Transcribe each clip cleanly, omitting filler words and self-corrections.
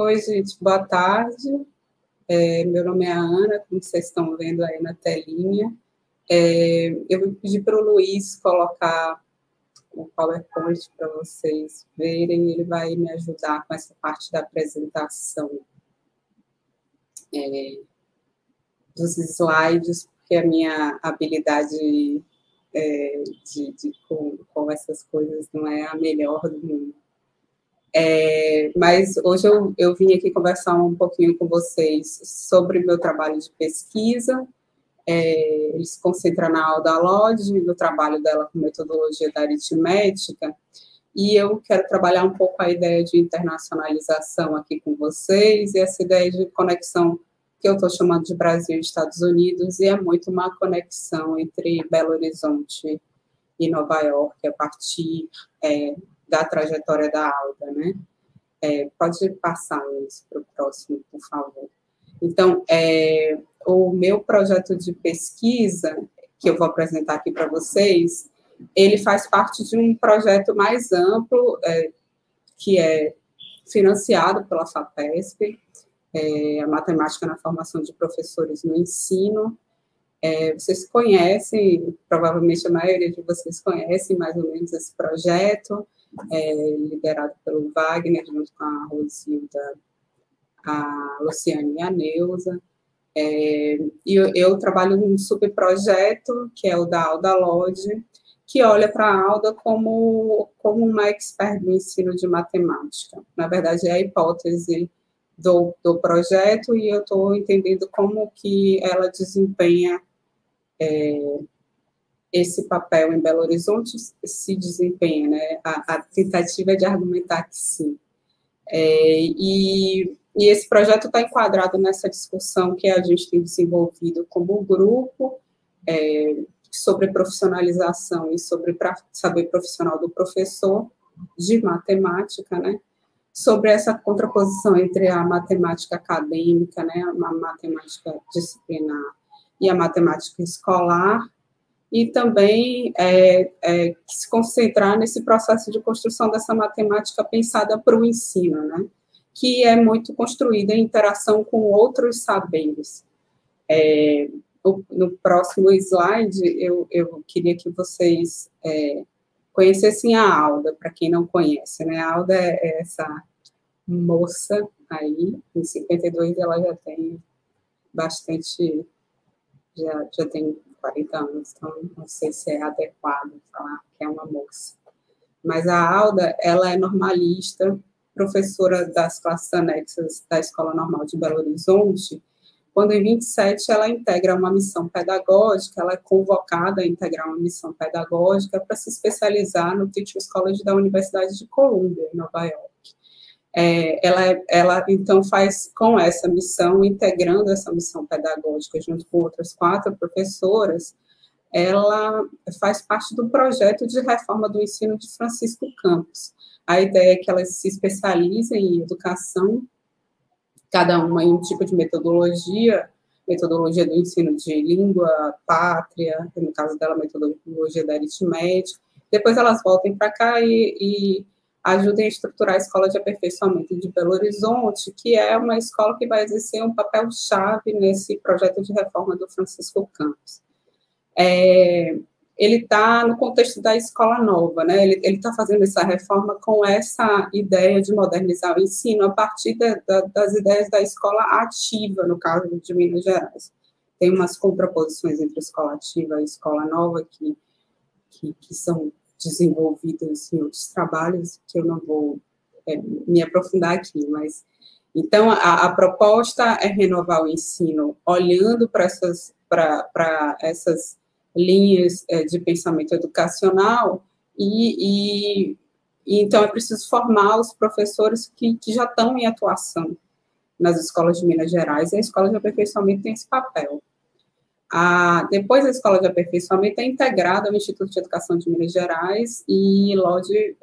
Oi, gente, boa tarde. Meu nome é Ana, como vocês estão vendo aí na telinha. Eu vou pedir para o Luiz colocar o PowerPoint para vocês verem, ele vai me ajudar com essa parte da apresentação dos slides, porque a minha habilidade com essas coisas não é a melhor do mundo. Mas hoje eu vim aqui conversar um pouquinho com vocês sobre o meu trabalho de pesquisa. Ele se concentra na Alda Lodge, no trabalho dela com metodologia da aritmética, e eu quero trabalhar um pouco a ideia de internacionalização aqui com vocês, e essa ideia de conexão que eu estou chamando de Brasil e Estados Unidos, e é muito uma conexão entre Belo Horizonte e Nova York, a partir da trajetória da Alda, né? Pode passar isso para o próximo, por favor. Então, o meu projeto de pesquisa, que eu vou apresentar aqui para vocês, ele faz parte de um projeto mais amplo, que é financiado pela FAPESP, a Matemática na Formação de Professores no Ensino. Vocês conhecem, provavelmente a maioria de vocês conhecem mais ou menos esse projeto, liderado pelo Wagner, junto com a Rosilda, a Luciane e a Neuza. E eu trabalho num subprojeto, que é o da Alda Lodge, que olha para a Alda como uma expert do ensino de matemática. Na verdade, é a hipótese do projeto, e eu estou entendendo como que ela desempenha esse papel em Belo Horizonte, se desempenha, né? A tentativa de argumentar que sim. E esse projeto está enquadrado nessa discussão que a gente tem desenvolvido como grupo, sobre profissionalização e sobre saber profissional do professor de matemática, né? Sobre essa contraposição entre a matemática acadêmica, né, a matemática disciplinar e a matemática escolar, e também se concentrar nesse processo de construção dessa matemática pensada para o ensino, né, que é muito construída em interação com outros saberes. No próximo slide, eu queria que vocês conhecessem a Alda, para quem não conhece, né? A Alda é essa moça aí, em 52 ela já tem bastante, já tem 40 anos, então não sei se é adequado falar que é uma moça. Mas a Alda, ela é normalista, professora das classes anexas da Escola Normal de Belo Horizonte. Quando em 27 ela integra uma missão pedagógica, ela é convocada a integrar uma missão pedagógica para se especializar no Teaching College da Universidade de Columbia, em Nova York. Ela, então, faz com essa missão, integrando essa missão pedagógica junto com outras 4 professoras, ela faz parte do projeto de reforma do ensino de Francisco Campos. A ideia é que elas se especializem em educação, cada uma em um tipo de metodologia do ensino de língua, pátria, no caso dela, metodologia da aritmética. Depois elas voltem para cá e ajudem a estruturar a Escola de Aperfeiçoamento de Belo Horizonte, que é uma escola que vai exercer um papel-chave nesse projeto de reforma do Francisco Campos. Ele está no contexto da escola nova, né? Ele está fazendo essa reforma com essa ideia de modernizar o ensino a partir das ideias da escola ativa, no caso de Minas Gerais. Tem umas contraposições entre a escola ativa e a escola nova que são desenvolvidas em outros trabalhos, que eu não vou me aprofundar aqui, mas... Então, a proposta é renovar o ensino olhando para essas linhas de pensamento educacional, e então é preciso formar os professores que já estão em atuação nas escolas de Minas Gerais, e a Escola de Aperfeiçoamento tem esse papel. Depois da Escola de Aperfeiçoamento é integrada ao Instituto de Educação de Minas Gerais, e Lodge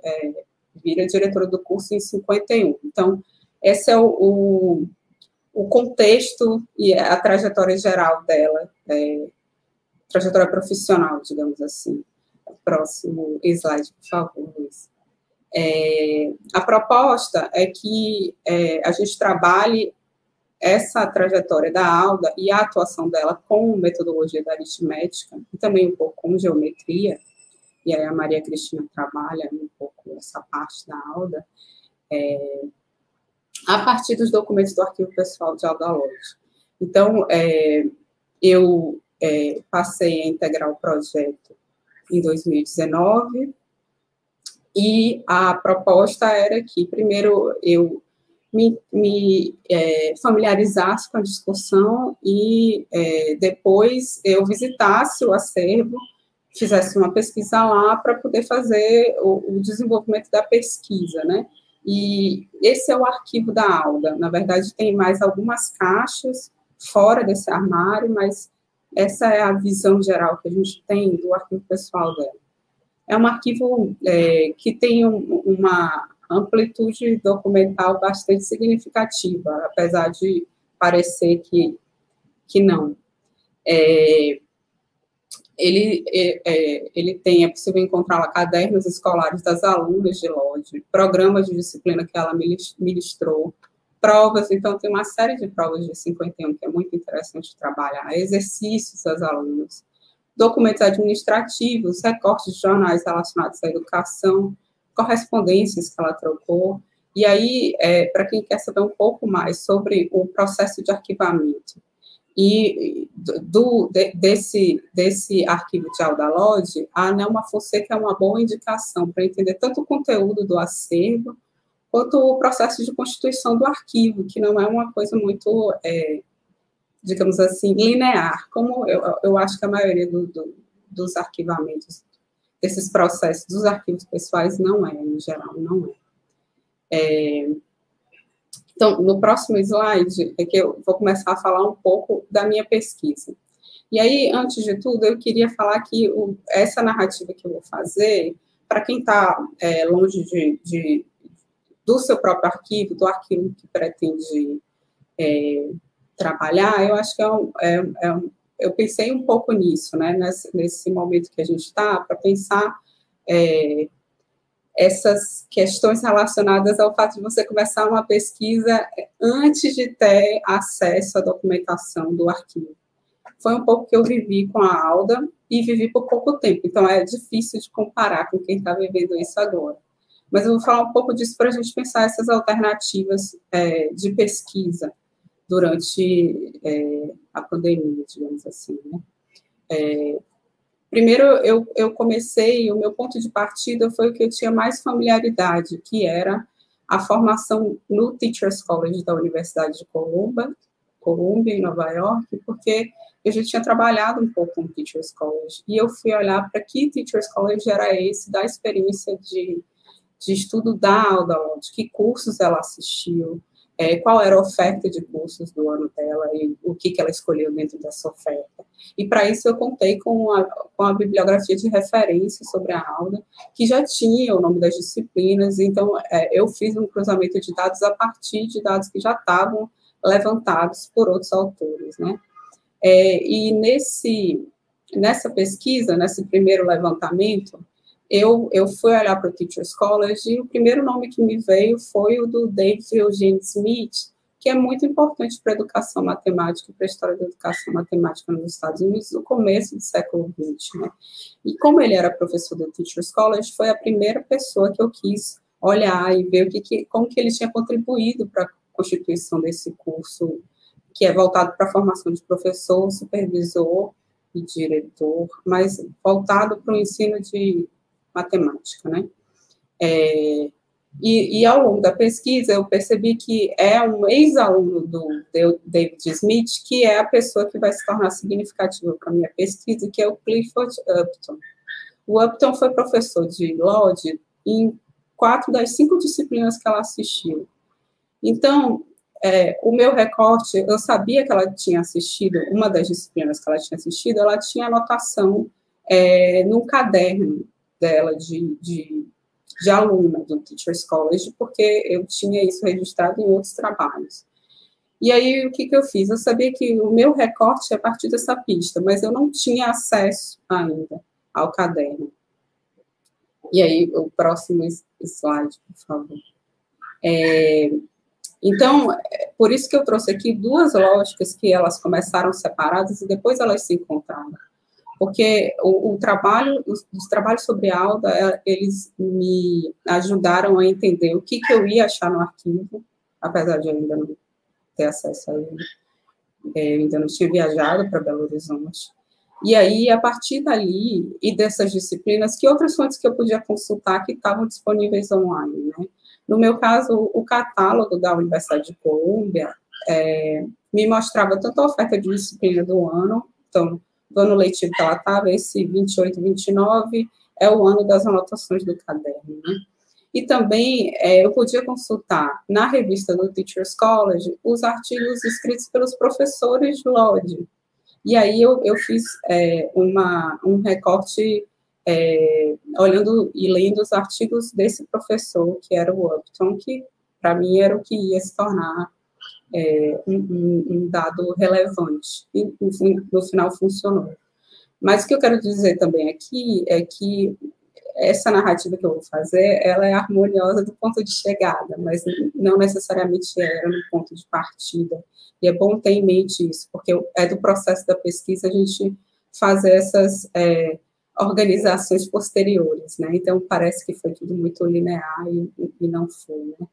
vira diretora do curso em 51. Então, esse é o contexto e a trajetória geral dela, trajetória profissional, digamos assim. Próximo slide, por favor, Luiz. A proposta é que a gente trabalhe essa trajetória da Alda e a atuação dela com metodologia da aritmética, e também um pouco com geometria, e aí a Maria Cristina trabalha um pouco essa parte da Alda, a partir dos documentos do arquivo pessoal de Alda Lodge. Então, eu passei a integrar o projeto em 2019, e a proposta era que, primeiro, eu me familiarizasse com a discussão e depois eu visitasse o acervo, fizesse uma pesquisa lá para poder fazer o desenvolvimento da pesquisa, né? E esse é o arquivo da Alda. Na verdade, tem mais algumas caixas fora desse armário, mas essa é a visão geral que a gente tem do arquivo pessoal dela. É um arquivo que tem uma amplitude documental bastante significativa, apesar de parecer que não. Ele tem, é possível encontrar lá cadernos escolares das alunas de Lodge, programas de disciplina que ela ministrou, provas, então tem uma série de provas de 51 que é muito interessante trabalhar, exercícios das alunas, documentos administrativos, recortes de jornais relacionados à educação, correspondências que ela trocou, e aí, para quem quer saber um pouco mais sobre o processo de arquivamento, e desse arquivo de Alda Lodge, a Nelma Fonseca é uma boa indicação para entender tanto o conteúdo do acervo, quanto o processo de constituição do arquivo, que não é uma coisa muito, digamos assim, linear, como eu acho que a maioria dos arquivamentos, desses processos dos arquivos pessoais não é, em geral, não é. Então, no próximo slide, é que eu vou começar a falar um pouco da minha pesquisa. E aí, antes de tudo, eu queria falar que essa narrativa que eu vou fazer, para quem está longe do seu próprio arquivo, do arquivo que pretende trabalhar, eu acho que eu pensei um pouco nisso, né, nesse momento que a gente está, para pensar essas questões relacionadas ao fato de você começar uma pesquisa antes de ter acesso à documentação do arquivo. Foi um pouco que eu vivi com a Alda e vivi por pouco tempo, então é difícil de comparar com quem está vivendo isso agora. Mas eu vou falar um pouco disso para a gente pensar essas alternativas de pesquisa durante a pandemia, digamos assim, né? Primeiro, eu comecei, o meu ponto de partida foi o que eu tinha mais familiaridade, que era a formação no Teachers College da Universidade de Columbia, em Nova York, porque eu já tinha trabalhado um pouco no Teachers College, e eu fui olhar para que Teachers College era esse, da experiência de estudo da Alda Lodge, que cursos ela assistiu, qual era a oferta de cursos do ano dela e o que ela escolheu dentro dessa oferta. E para isso eu contei com a bibliografia de referência sobre a Alda, que já tinha o nome das disciplinas, então eu fiz um cruzamento de dados a partir de dados que já estavam levantados por outros autores, né? E nessa pesquisa, nesse primeiro levantamento, eu fui olhar para o Teachers College e o primeiro nome que me veio foi o do David Eugene Smith, que é muito importante para a educação matemática, para a história da educação matemática nos Estados Unidos, no começo do século XX, né? E como ele era professor do Teachers College, foi a primeira pessoa que eu quis olhar e ver como que ele tinha contribuído para a constituição desse curso, que é voltado para a formação de professor, supervisor e diretor, mas voltado para o ensino de matemática, né? E ao longo da pesquisa, eu percebi que é um ex-aluno do David Smith, que é a pessoa que vai se tornar significativa para a minha pesquisa, que é o Clifford Upton. O Upton foi professor de Lodge em 4 das 5 disciplinas que ela assistiu. Então, o meu recorte, eu sabia que ela tinha assistido, uma das disciplinas que ela tinha assistido, ela tinha anotação num caderno dela de aluna do Teachers College, porque eu tinha isso registrado em outros trabalhos. E aí, o que eu fiz? Eu sabia que o meu recorte é a partir dessa pista, mas eu não tinha acesso ainda ao caderno. E aí, o próximo slide, por favor. Então, por isso que eu trouxe aqui duas lógicas que elas começaram separadas e depois elas se encontraram. Porque os trabalhos sobre a Alda, eles me ajudaram a entender o que eu ia achar no arquivo, apesar de eu ainda não ter acesso a ele. Eu ainda não tinha viajado para Belo Horizonte. E aí, a partir dali, e dessas disciplinas, que outras fontes que eu podia consultar que estavam disponíveis online, né? No meu caso, o catálogo da Universidade de Colômbia me mostrava tanto a oferta de disciplina do ano, então, do ano letivo que ela estava, esse 28, 29, é o ano das anotações do caderno, né? E também eu podia consultar na revista do Teachers College os artigos escritos pelos professores de LOD. E aí eu fiz um recorte olhando e lendo os artigos desse professor, que era o Upton, que para mim era o que ia se tornar um dado relevante. E no final funcionou. Mas o que eu quero dizer também aqui é que essa narrativa que eu vou fazer, ela é harmoniosa do ponto de chegada, mas não necessariamente era no ponto de partida. E é bom ter em mente isso, porque é do processo da pesquisa a gente fazer essas organizações posteriores, né? Então, parece que foi tudo muito linear e não foi, né?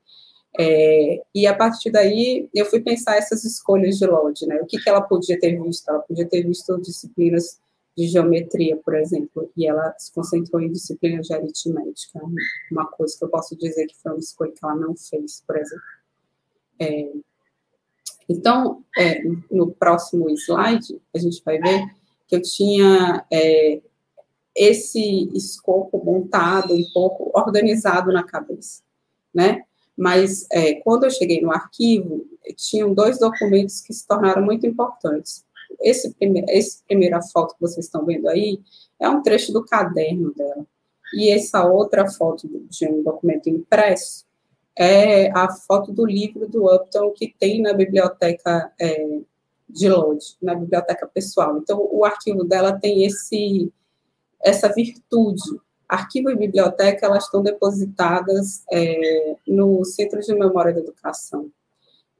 E a partir daí, eu fui pensar essas escolhas de LOD, né? O que ela podia ter visto? Ela podia ter visto disciplinas de geometria, por exemplo, e ela se concentrou em disciplinas de aritmética, uma coisa que eu posso dizer que foi uma escolha que ela não fez, por exemplo. Então, no próximo slide, a gente vai ver que eu tinha esse escopo montado, um pouco organizado na cabeça, né? Mas, quando eu cheguei no arquivo, tinham dois documentos que se tornaram muito importantes. Essa primeira foto que vocês estão vendo aí é um trecho do caderno dela. E essa outra foto de um documento impresso é a foto do livro do Upton que tem na biblioteca de Lodz, na biblioteca pessoal. Então, o arquivo dela tem essa virtude. Arquivo e biblioteca, elas estão depositadas no Centro de Memória da Educação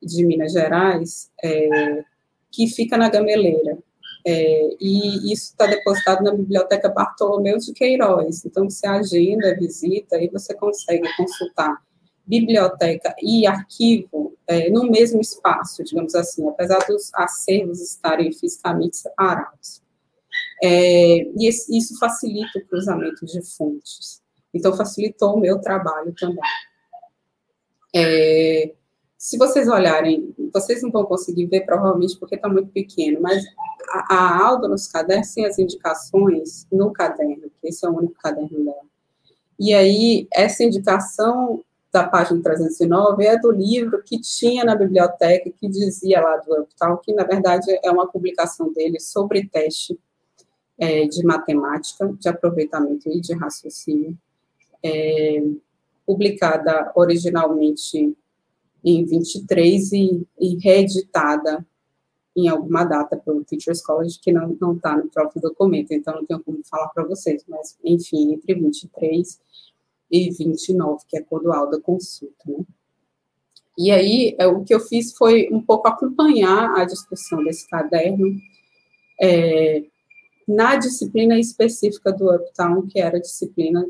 de Minas Gerais, que fica na Gameleira. E isso está depositado na Biblioteca Bartolomeu de Queiroz. Então, você agenda, visita, e você consegue consultar biblioteca e arquivo no mesmo espaço, digamos assim, apesar dos acervos estarem fisicamente separados. E isso facilita o cruzamento de fontes. Então, facilitou o meu trabalho também. Se vocês olharem, vocês não vão conseguir ver, provavelmente, porque está muito pequeno, mas a Alda nos cadernos tem as indicações no caderno, que esse é o único caderno dela. E aí, essa indicação da página 309 é do livro que tinha na biblioteca, que dizia lá do Upton, que, na verdade, é uma publicação dele sobre teste de matemática, de aproveitamento e de raciocínio, publicada originalmente em 23 e reeditada em alguma data pelo Teachers College, que não está no próprio documento, então não tenho como falar para vocês, mas, enfim, entre 23 e 29, que é quando a Alda consulta, né? E aí, o que eu fiz foi um pouco acompanhar a discussão desse caderno na disciplina específica do Upton, que era a disciplina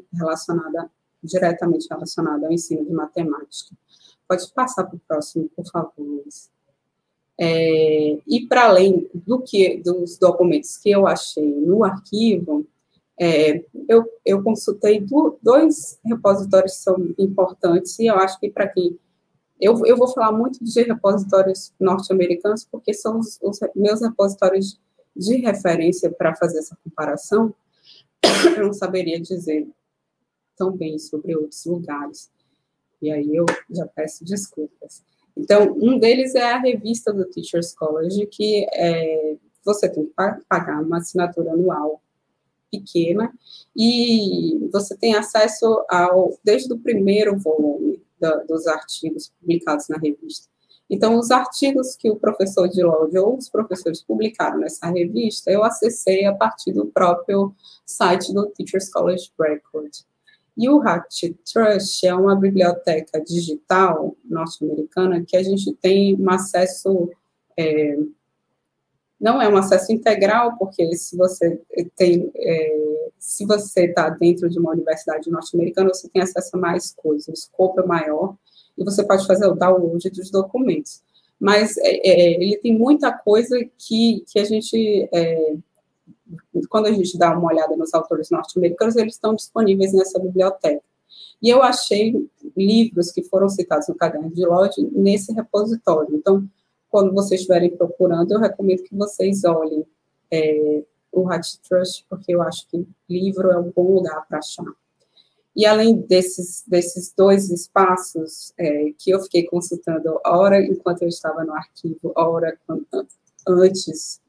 diretamente relacionada ao ensino de matemática. Pode passar para o próximo, por favor, Luiz. E para além dos documentos que eu achei no arquivo, eu consultei dois repositórios que são importantes, e eu acho que para quem... Eu vou falar muito de repositórios norte-americanos, porque são os meus repositórios de referência para fazer essa comparação. Eu não saberia dizer tão bem sobre outros lugares. E aí eu já peço desculpas. Então, um deles é a revista do Teachers College, que você tem que pagar uma assinatura anual pequena, e você tem acesso desde o primeiro volume dos artigos publicados na revista. Então, os artigos que o professor de LOD ou os professores publicaram nessa revista, eu acessei a partir do próprio site do Teachers College Record. E o HatTrust é uma biblioteca digital norte-americana que a gente tem um acesso, não é um acesso integral, porque se você se você está dentro de uma universidade norte-americana, você tem acesso a mais coisas, o escopo é maior, e você pode fazer o download dos documentos. Mas ele tem muita coisa que a gente, quando a gente dá uma olhada nos autores norte-americanos, eles estão disponíveis nessa biblioteca. E eu achei livros que foram citados no caderno de Lodge nesse repositório. Então, quando vocês estiverem procurando, eu recomendo que vocês olhem o HatTrust, porque eu acho que livro é um bom lugar para achar. E além desses dois espaços que eu fiquei consultando, a hora enquanto eu estava no arquivo, a hora antes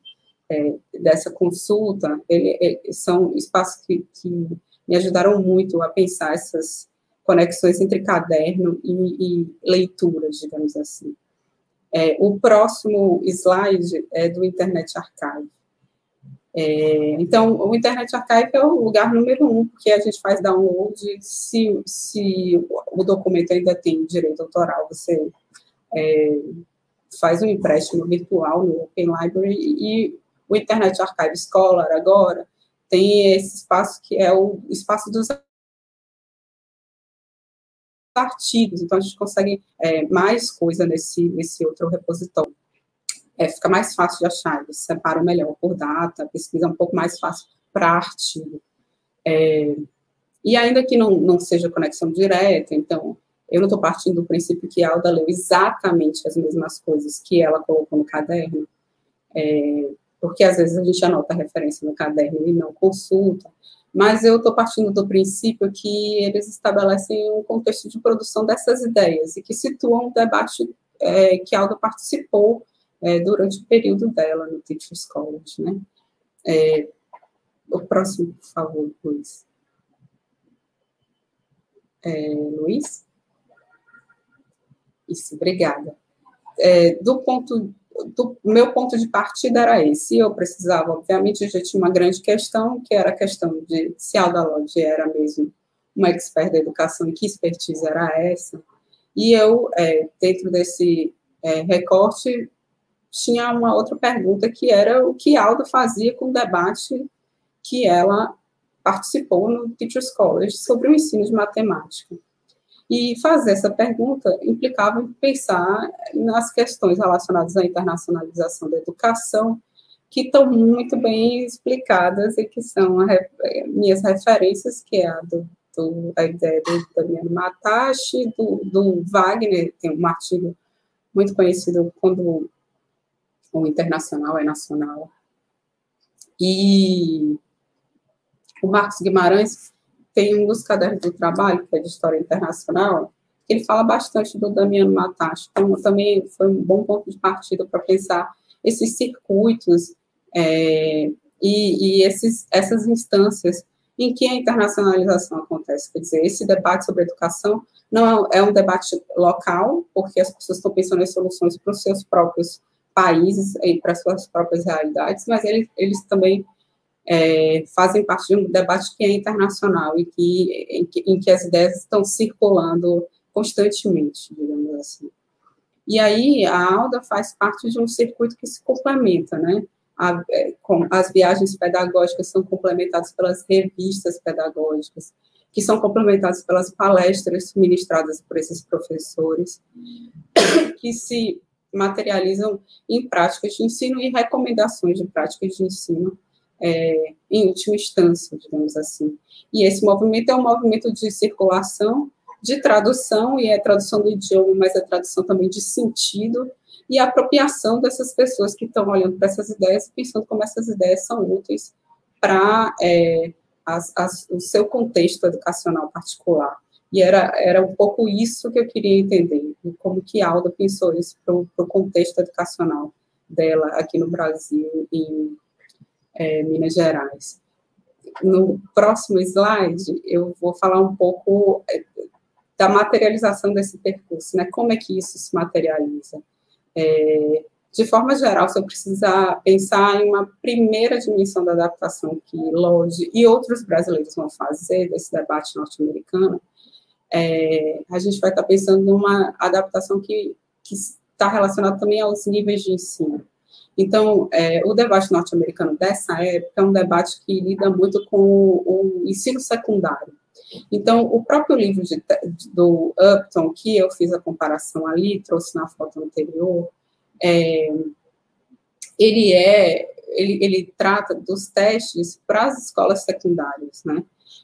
dessa consulta, são espaços que me ajudaram muito a pensar essas conexões entre caderno e leitura, digamos assim. O próximo slide é do Internet Archive. Então, o Internet Archive é o lugar número 1, porque a gente faz download, se o documento ainda tem direito autoral, você faz um empréstimo virtual no Open Library, e o Internet Archive Scholar agora tem esse espaço que é o espaço dos artigos, então a gente consegue mais coisa nesse outro repositório. Fica mais fácil de achar, eles separam melhor por data, a pesquisa é um pouco mais fácil para artigo. E ainda que não seja conexão direta, então, eu não estou partindo do princípio que a Alda leu exatamente as mesmas coisas que ela colocou no caderno, porque às vezes a gente anota a referência no caderno e não consulta, mas eu estou partindo do princípio que eles estabelecem um contexto de produção dessas ideias e que situam o debate que a Alda participou durante o período dela no Teachers College, né? O próximo, por favor, Luiz. Luiz? Isso, obrigada. Do meu ponto de partida era esse. Eu precisava, obviamente, já tinha uma grande questão, que era a questão de se a Alda Lodge era mesmo uma expert da educação e que expertise era essa. E eu, dentro desse recorte, tinha uma outra pergunta, que era o que a Alda fazia com o debate que ela participou no Teachers College sobre o ensino de matemática. E fazer essa pergunta implicava em pensar nas questões relacionadas à internacionalização da educação, que estão muito bem explicadas e que são minhas referências, que é a ideia do Damiano Matashi, do Wagner, tem um artigo muito conhecido quando o internacional é nacional. E o Marcos Guimarães tem um dos cadernos do trabalho, que é de História Internacional, que ele fala bastante do Damiano Matashi. Então, também foi um bom ponto de partida para pensar esses circuitos e essas instâncias em que a internacionalização acontece. Quer dizer, esse debate sobre educação não é um debate local, porque as pessoas estão pensando em soluções para os seus próprios países e para as suas próprias realidades, mas eles também fazem parte de um debate que é internacional e em que as ideias estão circulando constantemente, digamos assim. E aí, a Alda faz parte de um circuito que se complementa, né? As viagens pedagógicas são complementadas pelas revistas pedagógicas, que são complementadas pelas palestras ministradas por esses professores, que se materializam em práticas de ensino e recomendações de práticas de ensino, em última instância, digamos assim. E esse movimento é um movimento de circulação, de tradução, e é tradução do idioma, mas é tradução também de sentido, e a apropriação dessas pessoas que estão olhando para essas ideias, pensando como essas ideias são úteis para o seu contexto educacional particular. E era um pouco isso que eu queria entender, como que a Alda pensou isso para o contexto educacional dela aqui no Brasil, em Minas Gerais. No próximo slide, eu vou falar um pouco da materialização desse percurso, né? Como é que isso se materializa? de forma geral, se eu precisar pensar em uma primeira dimensão da adaptação que Lodge e outros brasileiros vão fazer desse debate norte-americano, a gente vai estar pensando numa adaptação que está relacionada também aos níveis de ensino. Então, o debate norte-americano dessa época é um debate que lida muito com o ensino secundário. Então, o próprio livro do Upton, que eu fiz a comparação ali, trouxe na foto anterior, ele trata dos testes para as escolas secundárias, né?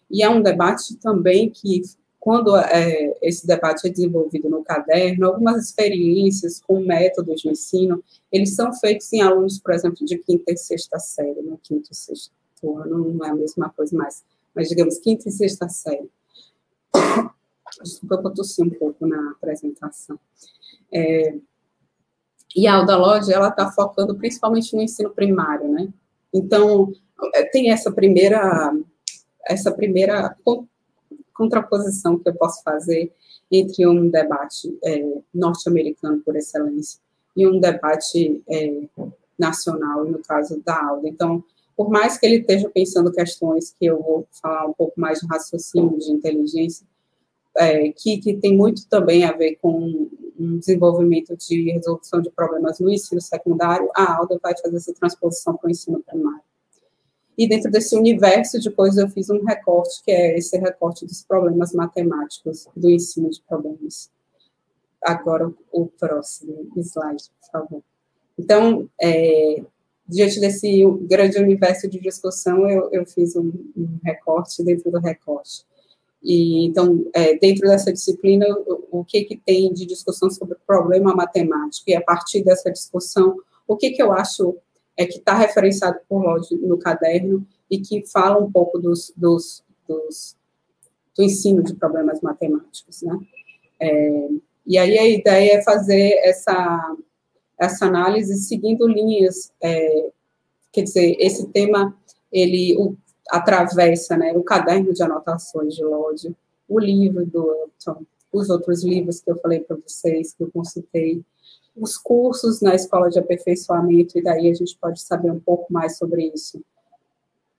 E é um debate também que, quando esse debate é desenvolvido no caderno, algumas experiências com métodos de ensino, eles são feitos em alunos, por exemplo, de quinta e sexta série, né? Quinto e sexto ano não é a mesma coisa mais, mas digamos, quinta e sexta série. Desculpa, eu tossi um pouco na apresentação. E a Alda Lodge, ela está focando principalmente no ensino primário, né? Então, tem essa primeira contraposição que eu posso fazer entre um debate norte-americano por excelência e um debate nacional, no caso da Alda. Então, por mais que ele esteja pensando questões que eu vou falar um pouco mais de raciocínio, de inteligência, que tem muito também a ver com um desenvolvimento de resolução de problemas no ensino secundário, a Alda vai fazer essa transposição para o ensino primário. E dentro desse universo de coisas, eu fiz um recorte, que é esse recorte dos problemas matemáticos, do ensino de problemas. Agora, o próximo slide, por favor. Então, diante desse grande universo de discussão, eu fiz um recorte dentro do recorte. E, então, dentro dessa disciplina, o que tem de discussão sobre o problema matemático? E, a partir dessa discussão, o que eu acho que está referenciado por Lodge no caderno e que fala um pouco do ensino de problemas matemáticos, né? E aí a ideia é fazer essa análise seguindo linhas, quer dizer, esse tema, ele atravessa, né, o caderno de anotações de Lodge, o livro do Upton, os outros livros que eu falei para vocês, que eu consultei, os cursos na escola de aperfeiçoamento, e daí a gente pode saber um pouco mais sobre isso.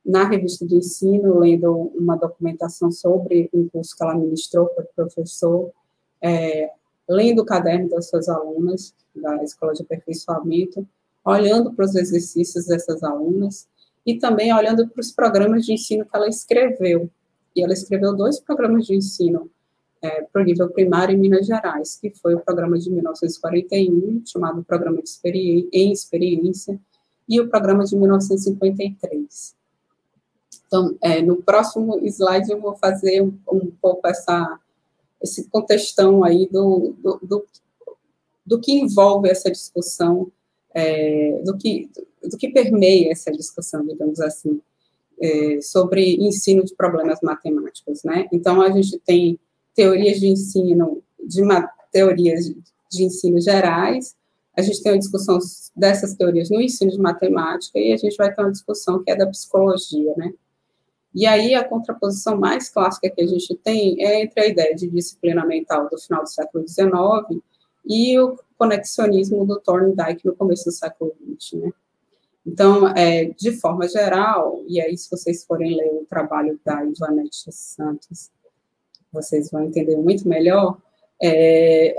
Na revista de ensino, lendo uma documentação sobre um curso que ela ministrou para o professor, lendo o caderno das suas alunas da escola de aperfeiçoamento, olhando para os exercícios dessas alunas, e também olhando para os programas de ensino que ela escreveu. E ela escreveu 2 programas de ensino para o nível primário em Minas Gerais, que foi o programa de 1941, chamado Programa em Experiência, e o programa de 1953. Então, no próximo slide eu vou fazer um pouco esse contextão aí do que envolve essa discussão, do que permeia essa discussão, digamos assim, sobre ensino de problemas matemáticos, né? Então, a gente tem teorias de ensino, teorias de ensino gerais, a gente tem uma discussão dessas teorias no ensino de matemática, e a gente vai ter uma discussão que é da psicologia, né? E aí, a contraposição mais clássica que a gente tem é entre a ideia de disciplina mental do final do século XIX e o conexionismo do Thorndike no começo do século XX, né? Então, de forma geral, e aí se vocês forem ler o trabalho da Ivanete Santos, vocês vão entender muito melhor,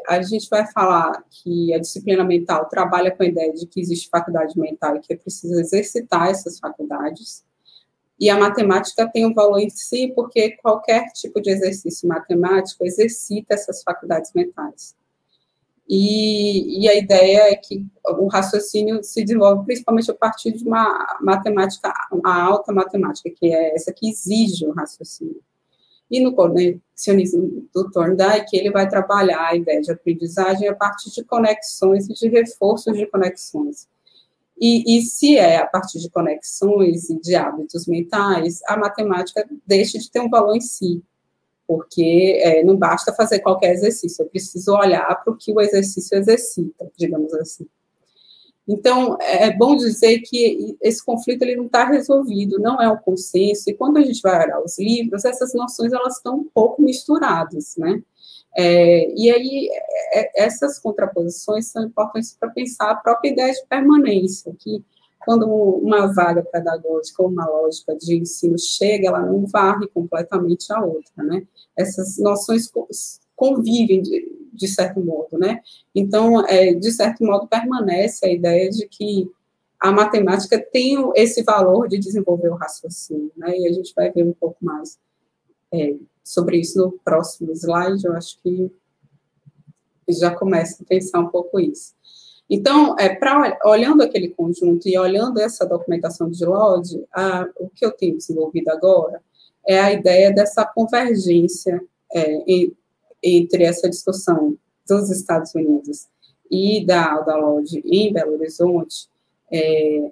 a gente vai falar que a disciplina mental trabalha com a ideia de que existe faculdade mental e que é preciso exercitar essas faculdades, e a matemática tem um valor em si, porque qualquer tipo de exercício matemático exercita essas faculdades mentais. E a ideia é que o raciocínio se desenvolve principalmente a partir de uma matemática, a alta matemática, que é essa que exige o raciocínio. E no conexionismo do Thorndike, ele vai trabalhar a ideia de aprendizagem a partir de conexões e de reforços de conexões. E se é a partir de conexões e de hábitos mentais, a matemática deixa de ter um valor em si, porque não basta fazer qualquer exercício, eu preciso olhar para o que o exercício exercita, digamos assim. Então, é bom dizer que esse conflito ele não está resolvido, não é um consenso, e quando a gente vai olhar os livros, essas noções elas estão um pouco misturadas, né? E aí, essas contraposições são importantes para pensar a própria ideia de permanência, que quando uma vaga pedagógica ou uma lógica de ensino chega, ela não varre completamente a outra, né? Essas noções convivem de certo modo, né? Então, de certo modo, permanece a ideia de que a matemática tem esse valor de desenvolver o raciocínio, né? E a gente vai ver um pouco mais sobre isso no próximo slide. Eu acho que já começa a pensar um pouco isso. Então, olhando aquele conjunto e olhando essa documentação de Lodge, o que eu tenho desenvolvido agora é a ideia dessa convergência entre essa discussão dos Estados Unidos e da Alda Lodge em Belo Horizonte,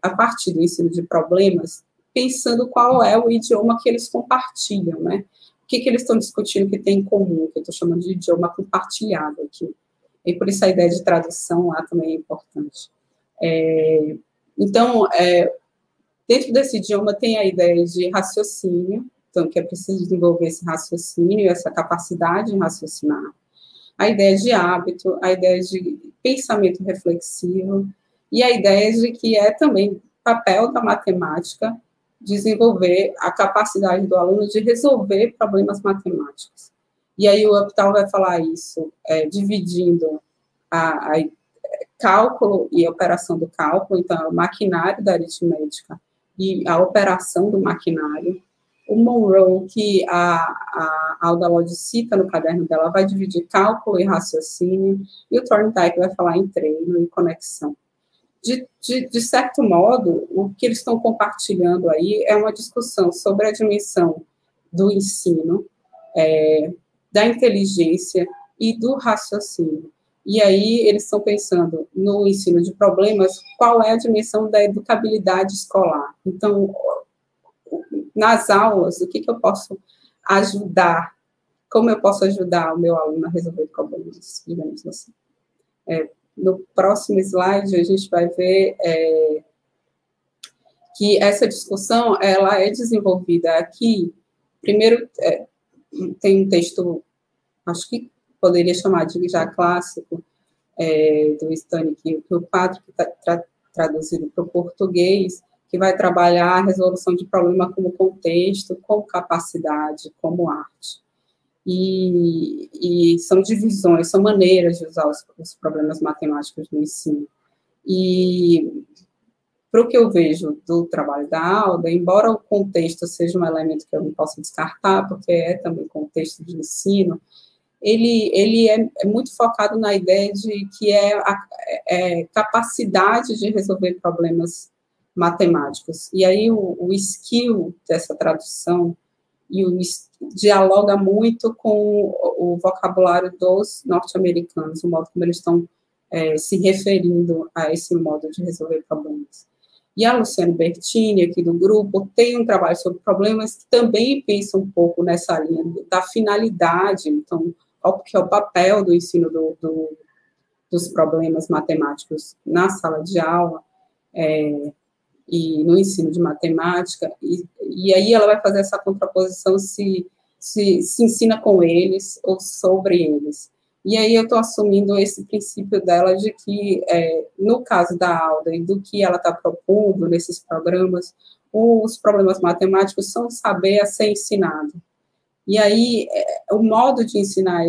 a partir do ensino de problemas, pensando qual é o idioma que eles compartilham, né? O que eles estão discutindo que tem em comum, que eu estou chamando de idioma compartilhado aqui. E por isso a ideia de tradução lá também é importante. Então, dentro desse idioma tem a ideia de raciocínio, então, que é preciso desenvolver esse raciocínio, essa capacidade de raciocinar. A ideia de hábito, a ideia de pensamento reflexivo, e a ideia de que é também papel da matemática desenvolver a capacidade do aluno de resolver problemas matemáticos. E aí o Uptal vai falar isso, dividindo a cálculo e a operação do cálculo, então, o maquinário da aritmética e a operação do maquinário. O Monroe, que a Alda Lodge cita no caderno dela, vai dividir cálculo e raciocínio, e o Thorndike vai falar em treino e conexão. De certo modo, o que eles estão compartilhando aí é uma discussão sobre a dimensão do ensino, da inteligência e do raciocínio. E aí eles estão pensando no ensino de problemas, qual é a dimensão da educabilidade escolar. Então, nas aulas, o que eu posso ajudar, como eu posso ajudar o meu aluno a resolver problemas, digamos assim. No próximo slide, a gente vai ver que essa discussão, ela é desenvolvida aqui, primeiro, tem um texto, acho que poderia chamar de já clássico, do Stanley, que o Patrick está traduzido para o português, que vai trabalhar a resolução de problema como contexto, como capacidade, como arte. E são divisões, são maneiras de usar os problemas matemáticos no ensino. E, para o que eu vejo do trabalho da Alda, embora o contexto seja um elemento que eu não posso descartar, porque é também contexto de ensino, ele é muito focado na ideia de que é capacidade de resolver problemas matemáticos. E aí o skill dessa tradução dialoga muito com o vocabulário dos norte-americanos, o modo como eles estão se referindo a esse modo de resolver problemas. E a Luciane Bertini, aqui do grupo, tem um trabalho sobre problemas que também pensa um pouco nessa linha da finalidade, então, qual que é o papel do ensino dos problemas matemáticos na sala de aula, e no ensino de matemática, e aí ela vai fazer essa contraposição se ensina com eles ou sobre eles. E aí eu estou assumindo esse princípio dela de que, no caso da Alda e do que ela está propondo nesses programas, os problemas matemáticos são saber a ser ensinado. E aí, o modo de ensinar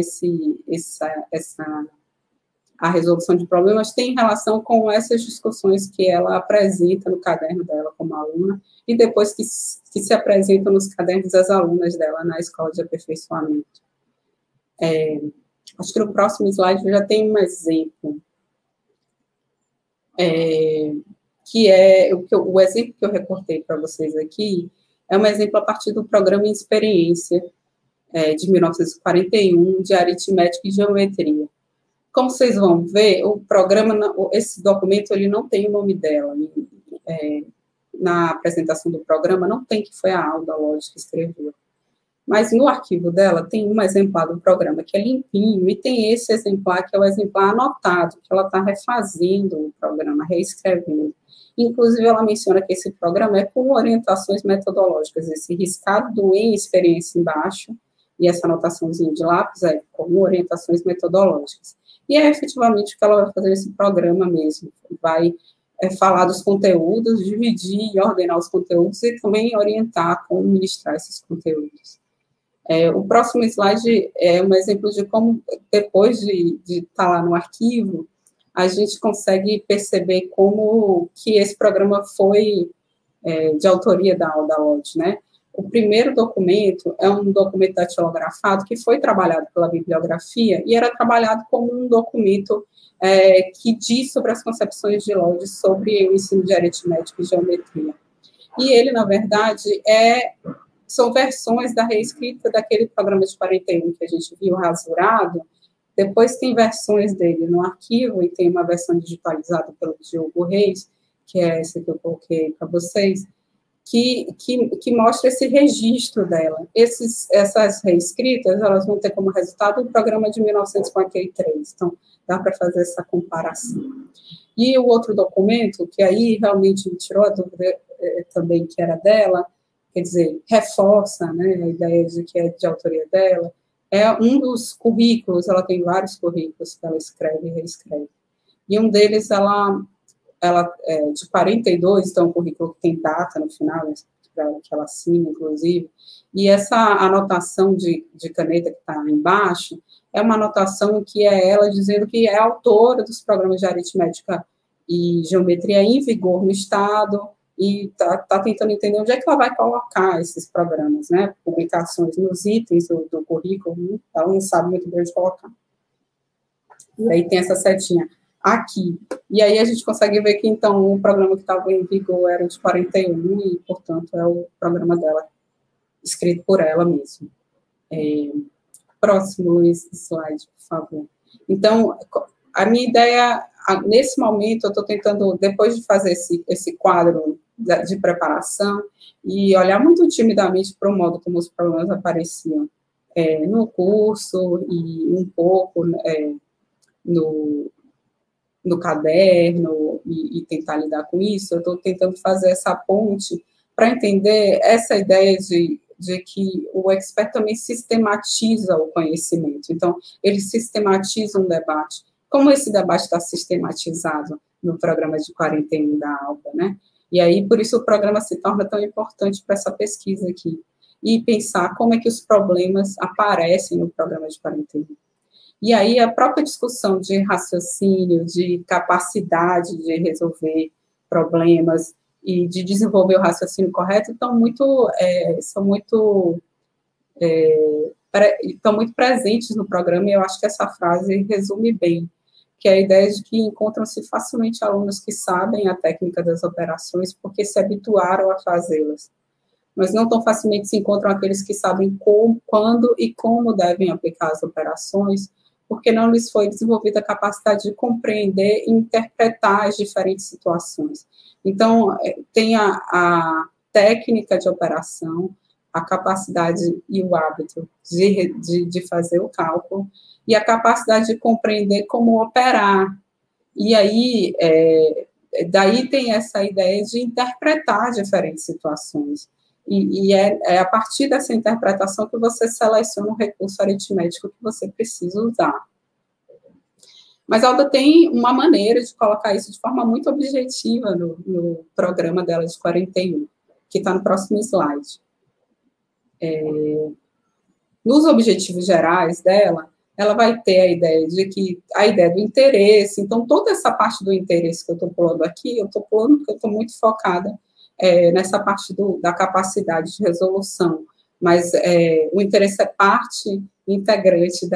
a resolução de problemas tem relação com essas discussões que ela apresenta no caderno dela como aluna, e depois que se apresentam nos cadernos das alunas dela na escola de aperfeiçoamento. Acho que no próximo slide eu já tenho um exemplo, que é o exemplo que eu recortei para vocês aqui, é um exemplo a partir do programa em experiência, de 1941, de aritmética e geometria. Como vocês vão ver, o programa, esse documento, ele não tem o nome dela. Na apresentação do programa, não tem que foi a Alda Lodge que escreveu. Mas no arquivo dela tem um exemplar do programa que é limpinho, e tem esse exemplar que é o exemplar anotado, que ela está refazendo o programa, reescrevendo. Inclusive, ela menciona que esse programa é com orientações metodológicas, esse riscado do em experiência embaixo, e essa anotaçãozinha de lápis é como orientações metodológicas. E é efetivamente o que ela vai fazer nesse programa mesmo, vai falar dos conteúdos, dividir e ordenar os conteúdos e também orientar como ministrar esses conteúdos. O próximo slide é um exemplo de como, depois de estar lá no arquivo, a gente consegue perceber como que esse programa foi de autoria da Alda Lodge, né? O primeiro documento é um documento datilografado que foi trabalhado pela bibliografia e era trabalhado como um documento que diz sobre as concepções de Lodge sobre o ensino de aritmética e geometria. E ele, na verdade, são versões da reescrita daquele programa de 41 que a gente viu rasurado. Depois tem versões dele no arquivo e tem uma versão digitalizada pelo Diogo Reis, que é essa que eu coloquei para vocês, que mostra esse registro dela. Essas reescritas, elas vão ter como resultado o programa de 1943, então dá para fazer essa comparação. E o outro documento, que aí realmente me tirou a dúvida também que era dela, quer dizer, reforça, né, a ideia de que é de autoria dela, é um dos currículos, ela tem vários currículos que ela escreve e reescreve. E um deles, ela é de 42, então um currículo que tem data no final, né, que ela assina, inclusive, e essa anotação de caneta que está embaixo é uma anotação que é ela dizendo que é autora dos programas de aritmética e geometria em vigor no Estado, e está tentando entender onde é que ela vai colocar esses programas, né, publicações nos itens do currículo, ela não sabe muito bem onde colocar. E aí tem essa setinha aqui. E aí a gente consegue ver que, então, o programa que estava em vigor era de 41 e, portanto, é o programa dela, escrito por ela mesma. Próximo slide, por favor. Então, a minha ideia, nesse momento, eu estou tentando, depois de fazer esse quadro de preparação, e olhar muito timidamente para o modo como os problemas apareciam no curso e um pouco no caderno e tentar lidar com isso, eu estou tentando fazer essa ponte para entender essa ideia de que o expert também sistematiza o conhecimento. Então, ele sistematiza um debate. Como esse debate está sistematizado no programa de 41 da Alba, né? E aí, por isso, o programa se torna tão importante para essa pesquisa aqui. E pensar como é que os problemas aparecem no programa de 41. E aí, a própria discussão de raciocínio, de capacidade de resolver problemas e de desenvolver o raciocínio correto estão muito presentes no programa, e eu acho que essa frase resume bem, que é a ideia de que encontram-se facilmente alunos que sabem a técnica das operações porque se habituaram a fazê-las, mas não tão facilmente se encontram aqueles que sabem quando e como devem aplicar as operações, porque não lhes foi desenvolvida a capacidade de compreender e interpretar as diferentes situações. Então, tem a técnica de operação, a capacidade e o hábito de fazer o cálculo, e a capacidade de compreender como operar. E aí, daí tem essa ideia de interpretar diferentes situações. E é a partir dessa interpretação que você seleciona o recurso aritmético que você precisa usar. Mas a Alda tem uma maneira de colocar isso de forma muito objetiva no programa dela de 41, que está no próximo slide. Nos objetivos gerais dela, ela vai ter a ideia do interesse. Então, toda essa parte do interesse que eu estou pulando aqui, eu estou pulando porque eu estou muito focada nessa parte da capacidade de resolução. Mas o interesse é parte integrante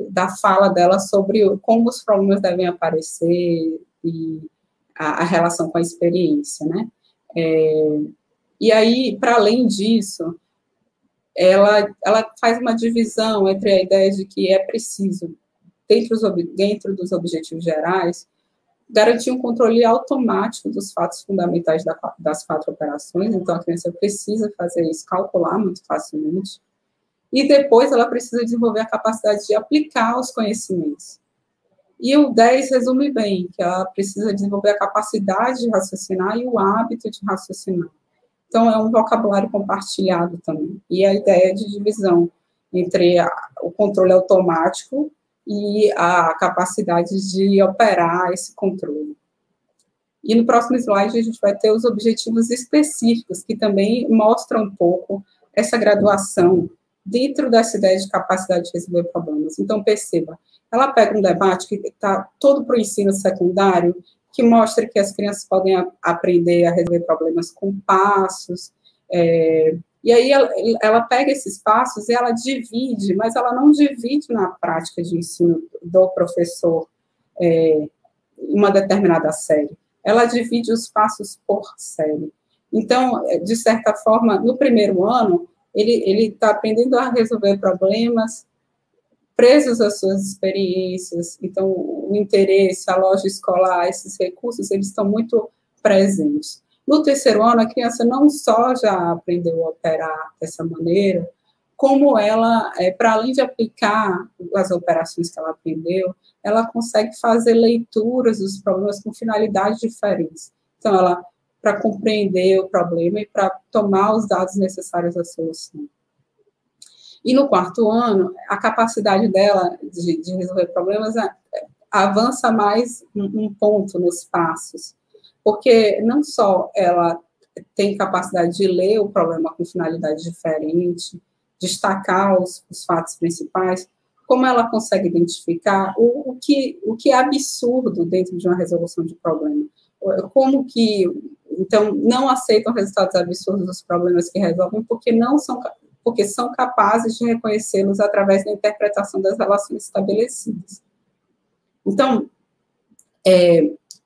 da fala dela sobre como os problemas devem aparecer e a relação com a experiência, né? E aí, para além disso, ela faz uma divisão entre a ideia de que é preciso, dentro dos objetivos gerais, garantir um controle automático dos fatos fundamentais das 4 operações, então a criança precisa fazer isso, calcular muito facilmente, e depois ela precisa desenvolver a capacidade de aplicar os conhecimentos. E o 10 resume bem, que ela precisa desenvolver a capacidade de raciocinar e o hábito de raciocinar. Então, é um vocabulário compartilhado também. E a ideia de divisão entre o controle automático e a capacidade de operar esse controle. E no próximo slide a gente vai ter os objetivos específicos, que também mostram um pouco essa graduação dentro dessa ideia de capacidade de resolver problemas. Então, perceba, ela pega um debate que está todo para o ensino secundário, que mostra que as crianças podem aprender a resolver problemas com passos, e aí ela pega esses passos e ela divide, mas ela não divide na prática de ensino do professor uma determinada série. Ela divide os passos por série. Então, de certa forma, no primeiro ano, ele está aprendendo a resolver problemas presos às suas experiências. Então, o interesse, a loja escolar, esses recursos, eles estão muito presentes. No terceiro ano, a criança não só já aprendeu a operar dessa maneira, como ela, para além de aplicar as operações que ela aprendeu, ela consegue fazer leituras dos problemas com finalidades diferentes. Então, ela, para compreender o problema e para tomar os dados necessários à solução. E no quarto ano, a capacidade dela de resolver problemas avança mais um ponto nos passos, porque não só ela tem capacidade de ler o problema com finalidade diferente, destacar os fatos principais, como ela consegue identificar o que é absurdo dentro de uma resolução de problema. Como que, então, não aceitam resultados absurdos dos problemas que resolvem porque são capazes de reconhecê-los através da interpretação das relações estabelecidas. Então,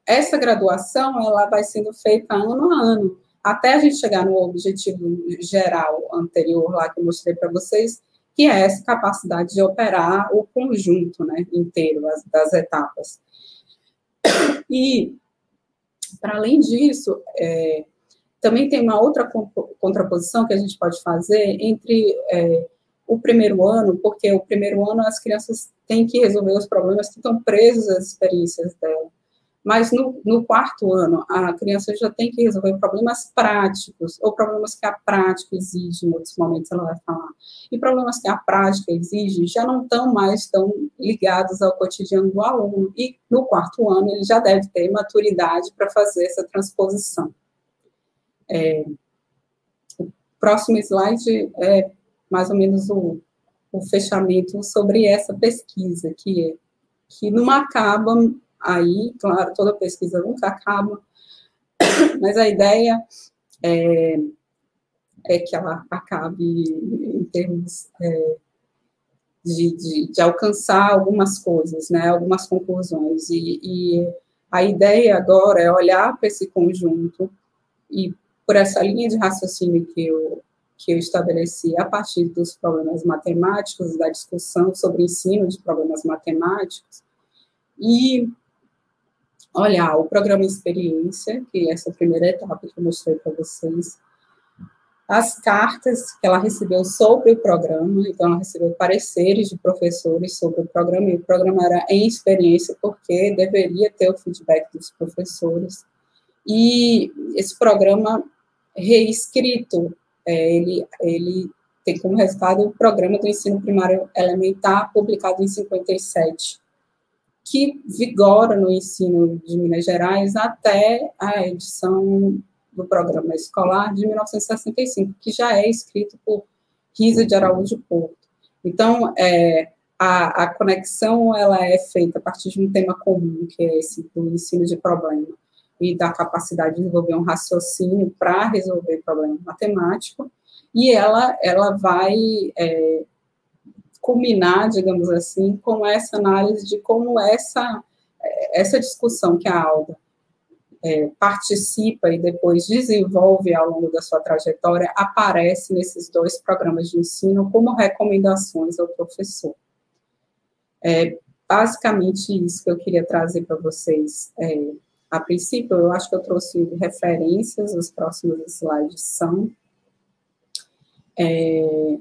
essa graduação, ela vai sendo feita ano a ano, até a gente chegar no objetivo geral anterior lá que eu mostrei para vocês, que é essa capacidade de operar o conjunto, né, inteiro das etapas. E, para além disso, também tem uma outra contraposição que a gente pode fazer entre o primeiro ano, porque o primeiro ano as crianças têm que resolver os problemas que estão presos às experiências dela. Mas no quarto ano, a criança já tem que resolver problemas práticos, ou problemas que a prática exige, em outros momentos ela vai falar. E problemas que a prática exige já não estão mais tão ligados ao cotidiano do aluno. E no quarto ano, ele já deve ter maturidade para fazer essa transposição. O próximo slide é mais ou menos o fechamento sobre essa pesquisa, que não acaba aí, claro, toda pesquisa nunca acaba, mas a ideia é que ela acabe em termos de alcançar algumas coisas, né, algumas conclusões, e a ideia agora é olhar para esse conjunto e por essa linha de raciocínio que eu estabeleci a partir dos problemas matemáticos, da discussão sobre ensino de problemas matemáticos, e olhar o programa Experiência, que é essa primeira etapa que eu mostrei para vocês, as cartas que ela recebeu sobre o programa, então ela recebeu pareceres de professores sobre o programa, e o programa era em experiência, porque deveria ter o feedback dos professores, e esse programa reescrito, ele tem como resultado o Programa do Ensino Primário Elementar, publicado em 57, que vigora no ensino de Minas Gerais até a edição do Programa Escolar de 1965, que já é escrito por Risa de Araújo Porto. Então, a conexão ela é feita a partir de um tema comum, que é esse do ensino de problema, e da capacidade de desenvolver um raciocínio para resolver problema matemático, e ela vai culminar, digamos assim, com essa análise de como essa discussão que a Alda participa e depois desenvolve ao longo da sua trajetória, aparece nesses dois programas de ensino como recomendações ao professor. Basicamente isso que eu queria trazer para vocês. A princípio, eu acho que eu trouxe referências, os próximos slides são.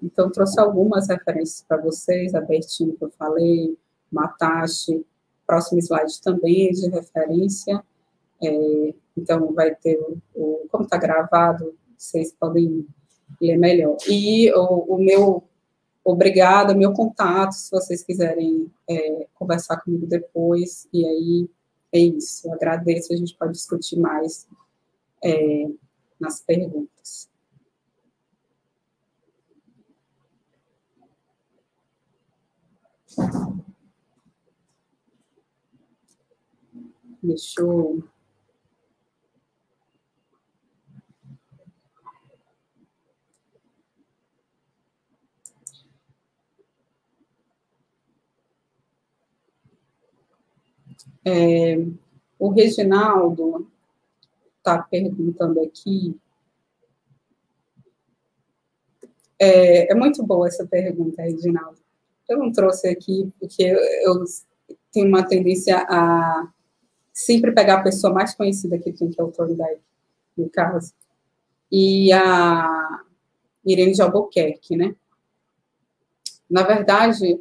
Então, trouxe algumas referências para vocês, a Bertinho que eu falei, Matache, próximo slide também é de referência, então vai ter como está gravado, vocês podem ler melhor. E o meu obrigada, meu contato, se vocês quiserem conversar comigo depois, e aí é isso, eu agradeço, a gente pode discutir mais nas perguntas. Deixa eu... o Reginaldo está perguntando aqui. É muito boa essa pergunta, Reginaldo. Eu não trouxe aqui, porque eu tenho uma tendência a sempre pegar a pessoa mais conhecida que tem, que é o Thorndike, no caso, e a Irene de Albuquerque, né? Na verdade,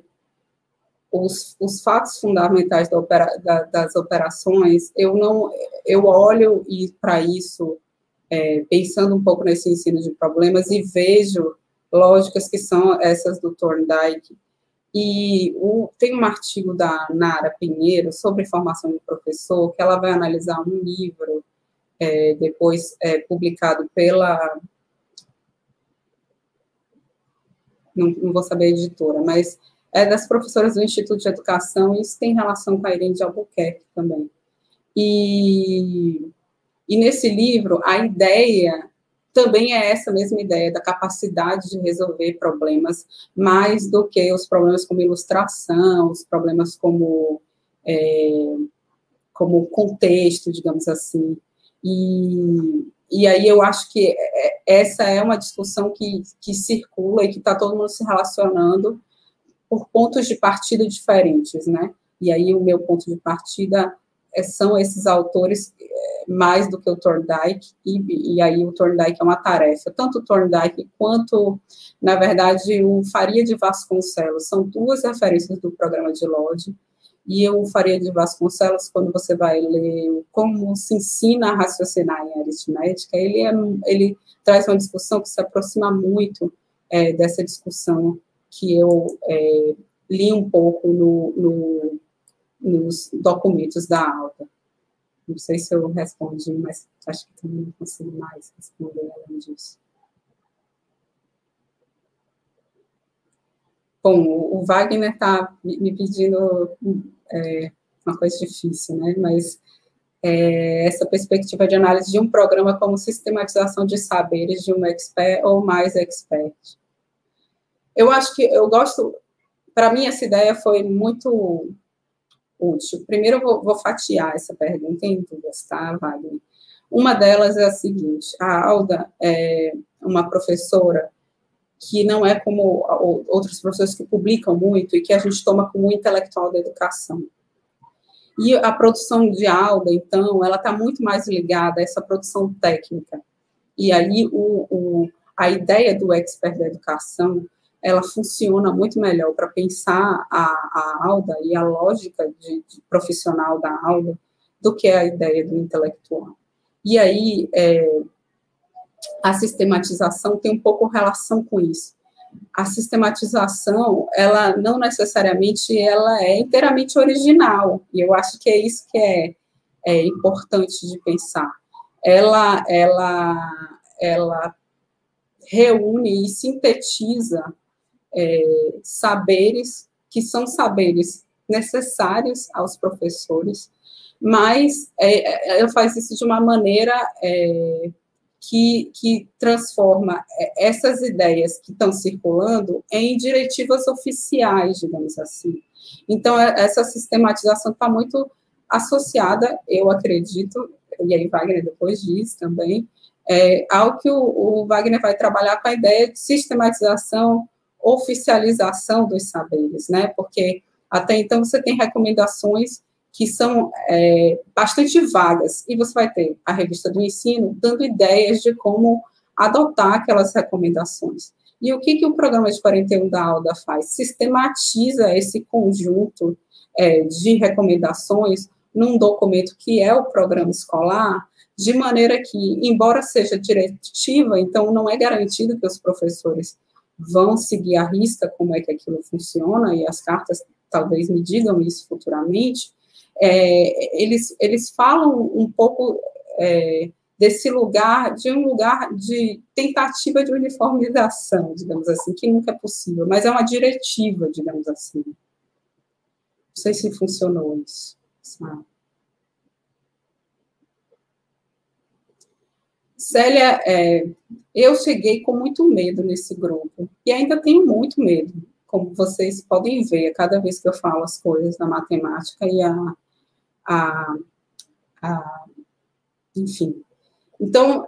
os fatos fundamentais das operações, eu olho para isso, pensando um pouco nesse ensino de problemas, e vejo lógicas que são essas do Thorndike. E tem um artigo da Nara Pinheiro sobre formação de professor, que ela vai analisar um livro, depois publicado pela... Não vou saber a editora, mas é das professoras do Instituto de Educação, e isso tem relação com a Irene de Albuquerque também. E nesse livro, a ideia também é essa mesma ideia da capacidade de resolver problemas, mais do que os problemas como ilustração, os problemas como contexto, digamos assim. E aí eu acho que essa é uma discussão que circula e que está todo mundo se relacionando por pontos de partida diferentes, né? E aí o meu ponto de partida são esses autores, mais do que o Thorndike, e aí o Thorndike é uma tarefa. Tanto o Thorndike quanto, na verdade, o Faria de Vasconcelos, são duas referências do programa de Lodge, e o Faria de Vasconcelos, quando você vai ler como se ensina a raciocinar em aritmética, ele traz uma discussão que se aproxima muito dessa discussão que eu li um pouco nos documentos da aula. Não sei se eu respondi, mas acho que também não consigo mais responder além disso. Bom, o Wagner está me pedindo uma coisa difícil, né? Mas essa perspectiva de análise de um programa como sistematização de saberes de um expert ou mais expert. Eu acho que eu gosto... Para mim, essa ideia foi muito útil. Primeiro, eu vou fatiar essa pergunta em duas, tá, Wagner? Uma delas é a seguinte: a Alda é uma professora que não é como outros professores que publicam muito e que a gente toma como intelectual da educação. E a produção de Alda, então, ela está muito mais ligada a essa produção técnica. E aí, a ideia do expert da educação, ela funciona muito melhor para pensar a Alda e a lógica de profissional da Alda do que a ideia do intelectual. E aí, a sistematização tem um pouco relação com isso. A sistematização, ela não necessariamente ela é inteiramente original, e eu acho que é isso que é importante de pensar. Ela reúne e sintetiza saberes que são saberes necessários aos professores, mas ela faz isso de uma maneira que transforma essas ideias que estão circulando em diretivas oficiais, digamos assim. Então, essa sistematização está muito associada, eu acredito, e aí Wagner depois diz também, ao que o Wagner vai trabalhar com a ideia de sistematização, oficialização dos saberes, né? Porque até então você tem recomendações que são bastante vagas, e você vai ter a revista do ensino dando ideias de como adotar aquelas recomendações. E o que o programa de 41 da Alda faz? Sistematiza esse conjunto de recomendações num documento que é o programa escolar, de maneira que, embora seja diretiva, então não é garantido que os professores vão seguir à risca como é que aquilo funciona, e as cartas talvez me digam isso futuramente, eles falam um pouco desse lugar, de um lugar de tentativa de uniformização, digamos assim, que nunca é possível, mas é uma diretiva, digamos assim. Não sei se funcionou isso, sabe? Célia, eu cheguei com muito medo nesse grupo, e ainda tenho muito medo, como vocês podem ver, cada vez que eu falo as coisas da matemática e enfim. Então,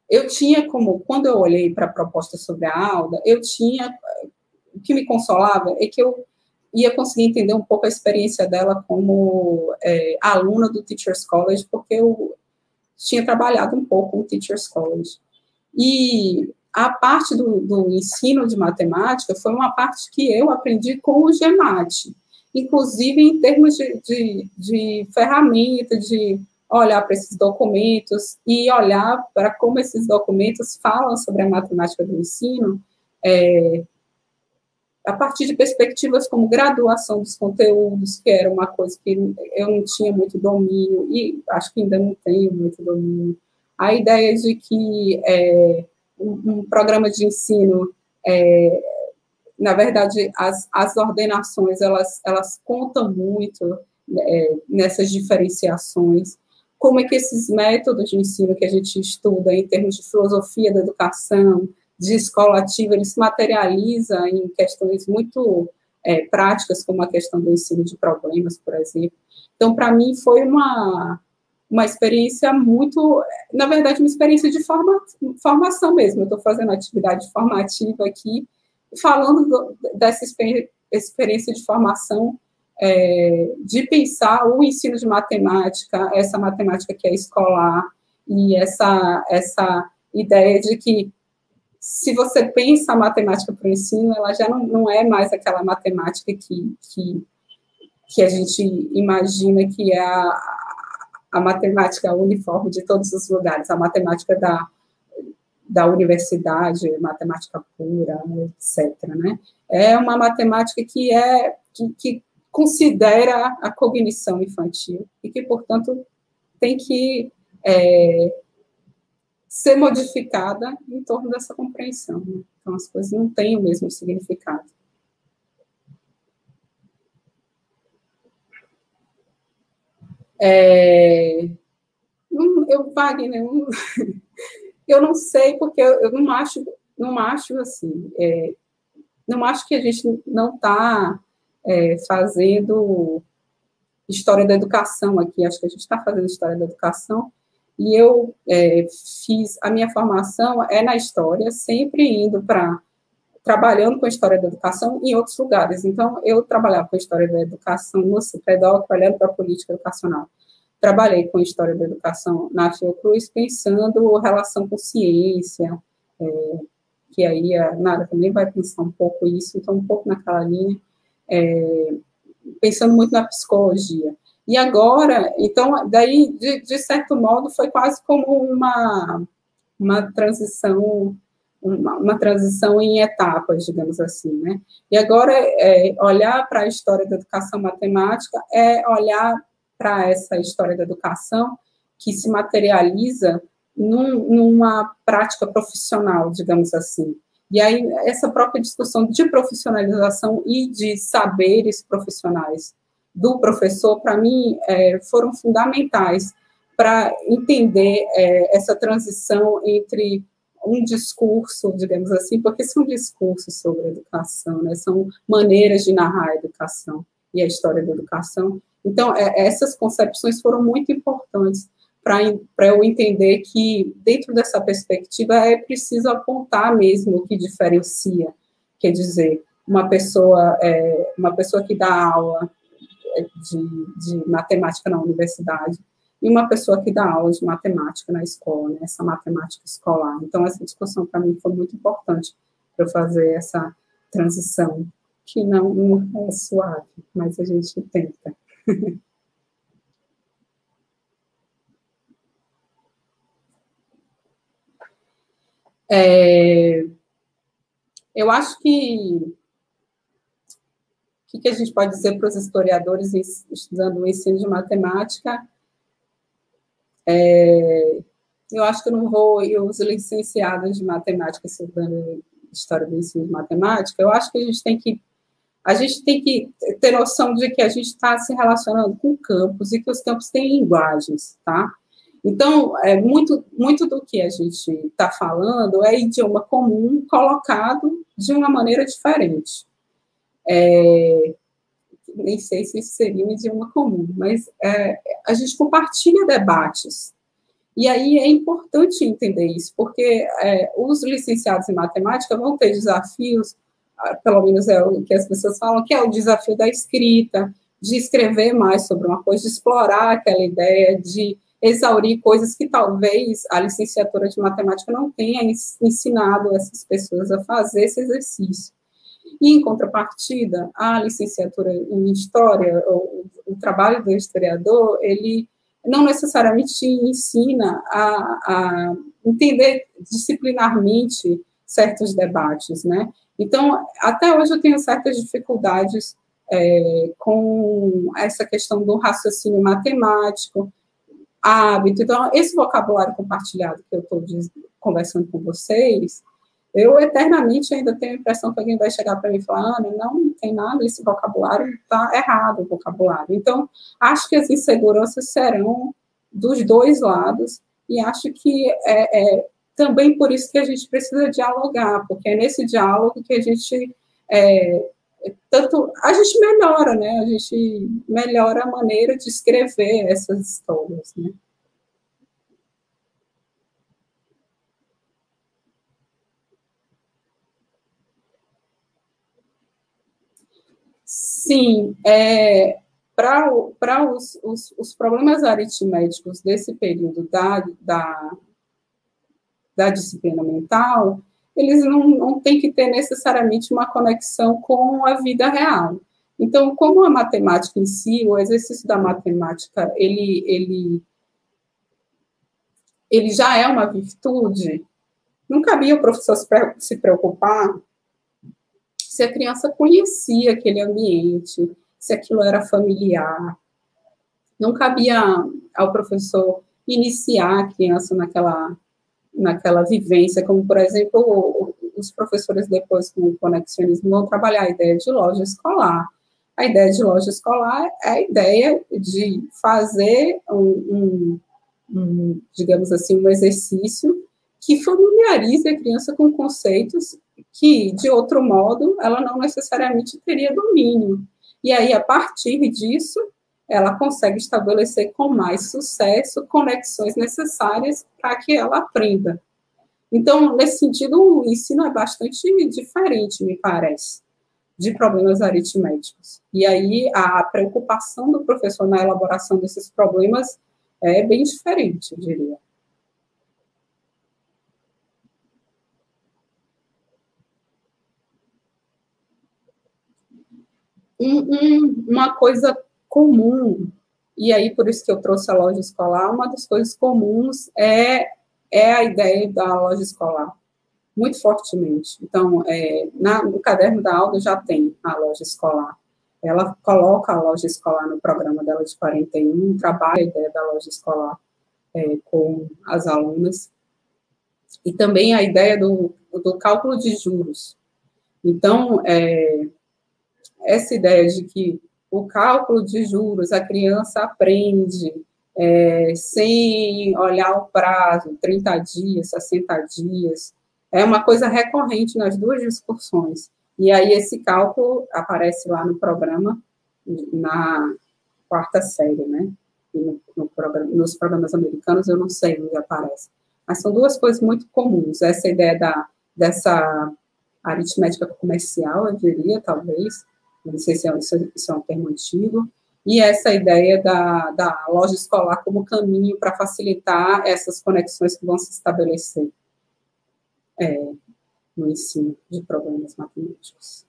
eu tinha como, quando eu olhei para a proposta sobre a Alda, o que me consolava é que eu ia conseguir entender um pouco a experiência dela como aluna do Teachers College, porque eu tinha trabalhado um pouco no Teachers College. E a parte do ensino de matemática foi uma parte que eu aprendi com o GEMAT, inclusive em termos de ferramenta, de olhar para esses documentos e olhar para como esses documentos falam sobre a matemática do ensino, a partir de perspectivas como graduação dos conteúdos, que era uma coisa que eu não tinha muito domínio, e acho que ainda não tenho muito domínio. A ideia de que um programa de ensino, na verdade, as ordenações, elas contam muito nessas diferenciações. Como é que esses métodos de ensino que a gente estuda em termos de filosofia da educação, de escola ativa, ele se materializa em questões muito práticas, como a questão do ensino de problemas, por exemplo. Então, para mim, foi uma experiência muito, na verdade, uma experiência de formação mesmo. Eu estou fazendo atividade formativa aqui, falando dessa experiência de formação, de pensar o ensino de matemática, essa matemática que é escolar, e essa ideia de que, se você pensa a matemática para o ensino, ela já não é mais aquela matemática que a gente imagina que é a matemática uniforme de todos os lugares, a matemática da universidade, matemática pura, etc. Né? É uma matemática que considera a cognição infantil e que, portanto, tem que ser modificada em torno dessa compreensão. Né? Então, as coisas não têm o mesmo significado. Wagner, eu não sei, porque eu não acho assim, não acho que a gente não está fazendo história da educação aqui, acho que a gente está fazendo história da educação, e eu fiz, a minha formação na história, sempre indo trabalhando com a história da educação em outros lugares. Então, eu trabalhava com a história da educação no CIPEDOC, olhando para a política educacional. Trabalhei com a história da educação na Fiocruz, pensando relação com ciência, que aí a Nara também vai pensar um pouco isso, então um pouco naquela linha, pensando muito na psicologia. E agora, então, daí, de certo modo, foi quase como uma transição, uma transição em etapas, digamos assim, né? E agora, olhar para a história da educação matemática é olhar para essa história da educação que se materializa numa prática profissional, digamos assim. E aí, essa própria discussão de profissionalização e de saberes profissionais do professor, para mim, foram fundamentais para entender essa transição entre um discurso, digamos assim, porque são discursos sobre a educação, né? São maneiras de narrar a educação e a história da educação. Então, essas concepções foram muito importantes para eu entender que, dentro dessa perspectiva, é preciso apontar mesmo o que diferencia, quer dizer, uma pessoa que dá aula de matemática na universidade e uma pessoa que dá aula de matemática na escola, né, essa matemática escolar. Então, essa discussão, para mim, foi muito importante para eu fazer essa transição, que não é suave, mas a gente tenta. Eu acho que o que a gente pode dizer para os historiadores estudando o ensino de matemática? Eu acho que eu não vou, e os licenciados de matemática estudando história do ensino de matemática, eu acho que a gente tem que ter noção de que a gente está se relacionando com campos e que os campos têm linguagens, tá? Então, muito do que a gente está falando é idioma comum colocado de uma maneira diferente. Nem sei se isso seria um idioma comum, mas a gente compartilha debates. E aí é importante entender isso, porque os licenciados em matemática vão ter desafios, pelo menos é o que as pessoas falam, que é o desafio da escrita, de escrever mais sobre uma coisa, de explorar aquela ideia, de exaurir coisas que talvez a licenciatura de matemática não tenha ensinado essas pessoas a fazer esse exercício. E, em contrapartida, a licenciatura em História, o trabalho do historiador, ele não necessariamente ensina a entender disciplinarmente certos debates, né? Então, até hoje eu tenho certas dificuldades com essa questão do raciocínio matemático, hábito. Então, esse vocabulário compartilhado que eu estou conversando com vocês, eu eternamente ainda tenho a impressão que alguém vai chegar para mim e falar, Ana, não tem nada, esse vocabulário está errado, o vocabulário. Então, acho que as inseguranças serão dos dois lados, e acho que também por isso que a gente precisa dialogar, porque é nesse diálogo que a gente a gente melhora, né? A gente melhora a maneira de escrever essas histórias, né? Sim, para os problemas aritméticos desse período da disciplina mental, eles não têm que ter necessariamente uma conexão com a vida real. Então, como a matemática em si, o exercício da matemática, ele já é uma virtude, não cabia o professor se preocupar se a criança conhecia aquele ambiente, se aquilo era familiar. Não cabia ao professor iniciar a criança naquela vivência, como, por exemplo, os professores depois com o conexionismo vão trabalhar a ideia de loja escolar. A ideia de loja escolar é a ideia de fazer digamos assim, um exercício que familiarize a criança com conceitos que, de outro modo, ela não necessariamente teria domínio. E aí, a partir disso, ela consegue estabelecer com mais sucesso conexões necessárias para que ela aprenda. Então, nesse sentido, o ensino é bastante diferente, me parece, de problemas aritméticos. E aí, a preocupação do professor na elaboração desses problemas é bem diferente, eu diria. Uma coisa comum, e aí por isso que eu trouxe a loja escolar, uma das coisas comuns é a ideia da loja escolar, muito fortemente. Então, no caderno da aula já tem a loja escolar. Ela coloca a loja escolar no programa dela de 41, trabalha a ideia da loja escolar com as alunas, e também a ideia do cálculo de juros. Então, essa ideia de que o cálculo de juros a criança aprende sem olhar o prazo, 30 dias, 60 dias, é uma coisa recorrente nas duas discussões. E aí esse cálculo aparece lá no programa, na quarta série, né? Nos programas americanos eu não sei onde aparece. Mas são duas coisas muito comuns. Essa ideia dessa aritmética comercial, eu diria, talvez, não sei se isso é um termo antigo, e essa ideia da loja escolar como caminho para facilitar essas conexões que vão se estabelecer no ensino de problemas matemáticos.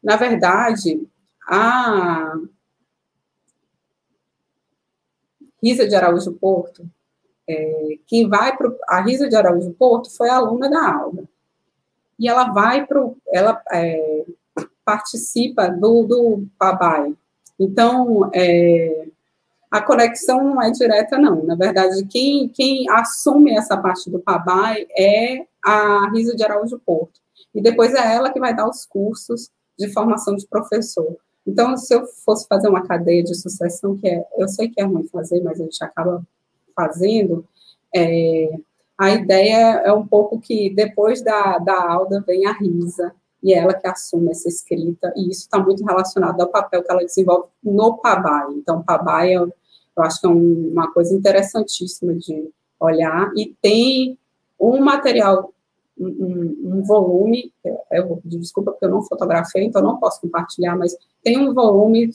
Na verdade, Risa de Araújo Porto, quem vai para a Risa de Araújo Porto foi aluna da Alda. E ela vai para ela participa do PABAI. Então, a conexão não é direta, não. Na verdade, quem assume essa parte do PABAI é a Risa de Araújo Porto. E depois é ela que vai dar os cursos de formação de professor. Então, se eu fosse fazer uma cadeia de sucessão, eu sei que é ruim fazer, mas a gente acaba fazendo, a ideia é um pouco que depois da Alda vem a Risa, e é ela que assume essa escrita, e isso está muito relacionado ao papel que ela desenvolve no PABAI. Então, PABAI, eu acho que é uma coisa interessantíssima de olhar, e tem um material, um volume, desculpa porque eu não fotografei, então não posso compartilhar, mas tem um volume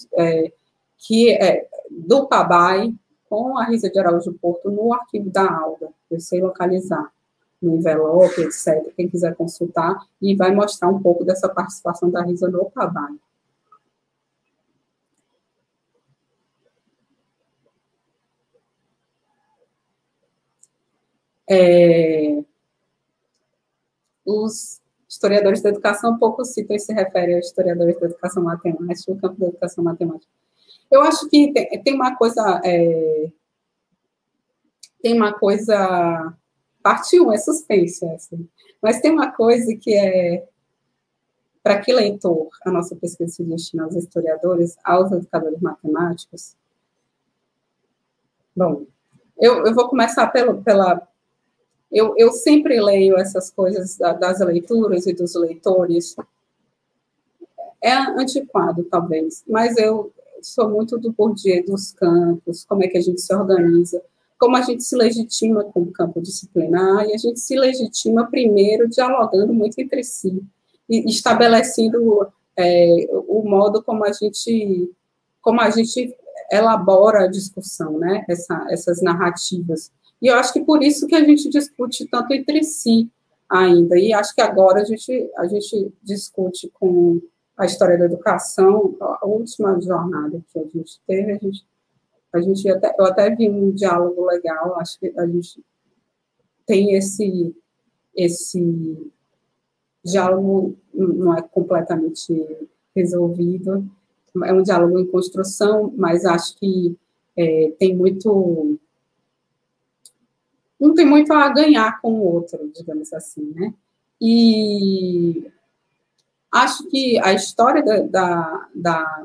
que é do PABAI, com a Risa de Araújo Porto, no arquivo da Alda, eu sei localizar, no envelope, etc., quem quiser consultar, e vai mostrar um pouco dessa participação da Risa no PABAI. Os historiadores da educação pouco citam e se referem aos historiadores da educação matemática, o campo da educação matemática. Eu acho que tem uma coisa... tem uma coisa... Parte 1 é suspense, assim, mas tem uma coisa que é... Para que leitor a nossa pesquisa se destina aos historiadores, aos educadores matemáticos? Bom, eu vou começar pela... Eu sempre leio essas coisas das leituras e dos leitores. É antiquado, talvez, mas eu sou muito do Bourdieu, dos campos, como é que a gente se organiza, como a gente se legitima como campo disciplinar, e a gente se legitima primeiro dialogando muito entre si, e estabelecendo o modo como a gente elabora a discussão, né? Essas narrativas. E eu acho que por isso que a gente discute tanto entre si ainda, e acho que agora a gente discute com a história da educação, a última jornada que a gente teve, eu até vi um diálogo legal, acho que a gente tem esse diálogo, não é completamente resolvido, é um diálogo em construção, mas acho que não tem muito a ganhar com o outro, digamos assim, né? E acho que a história da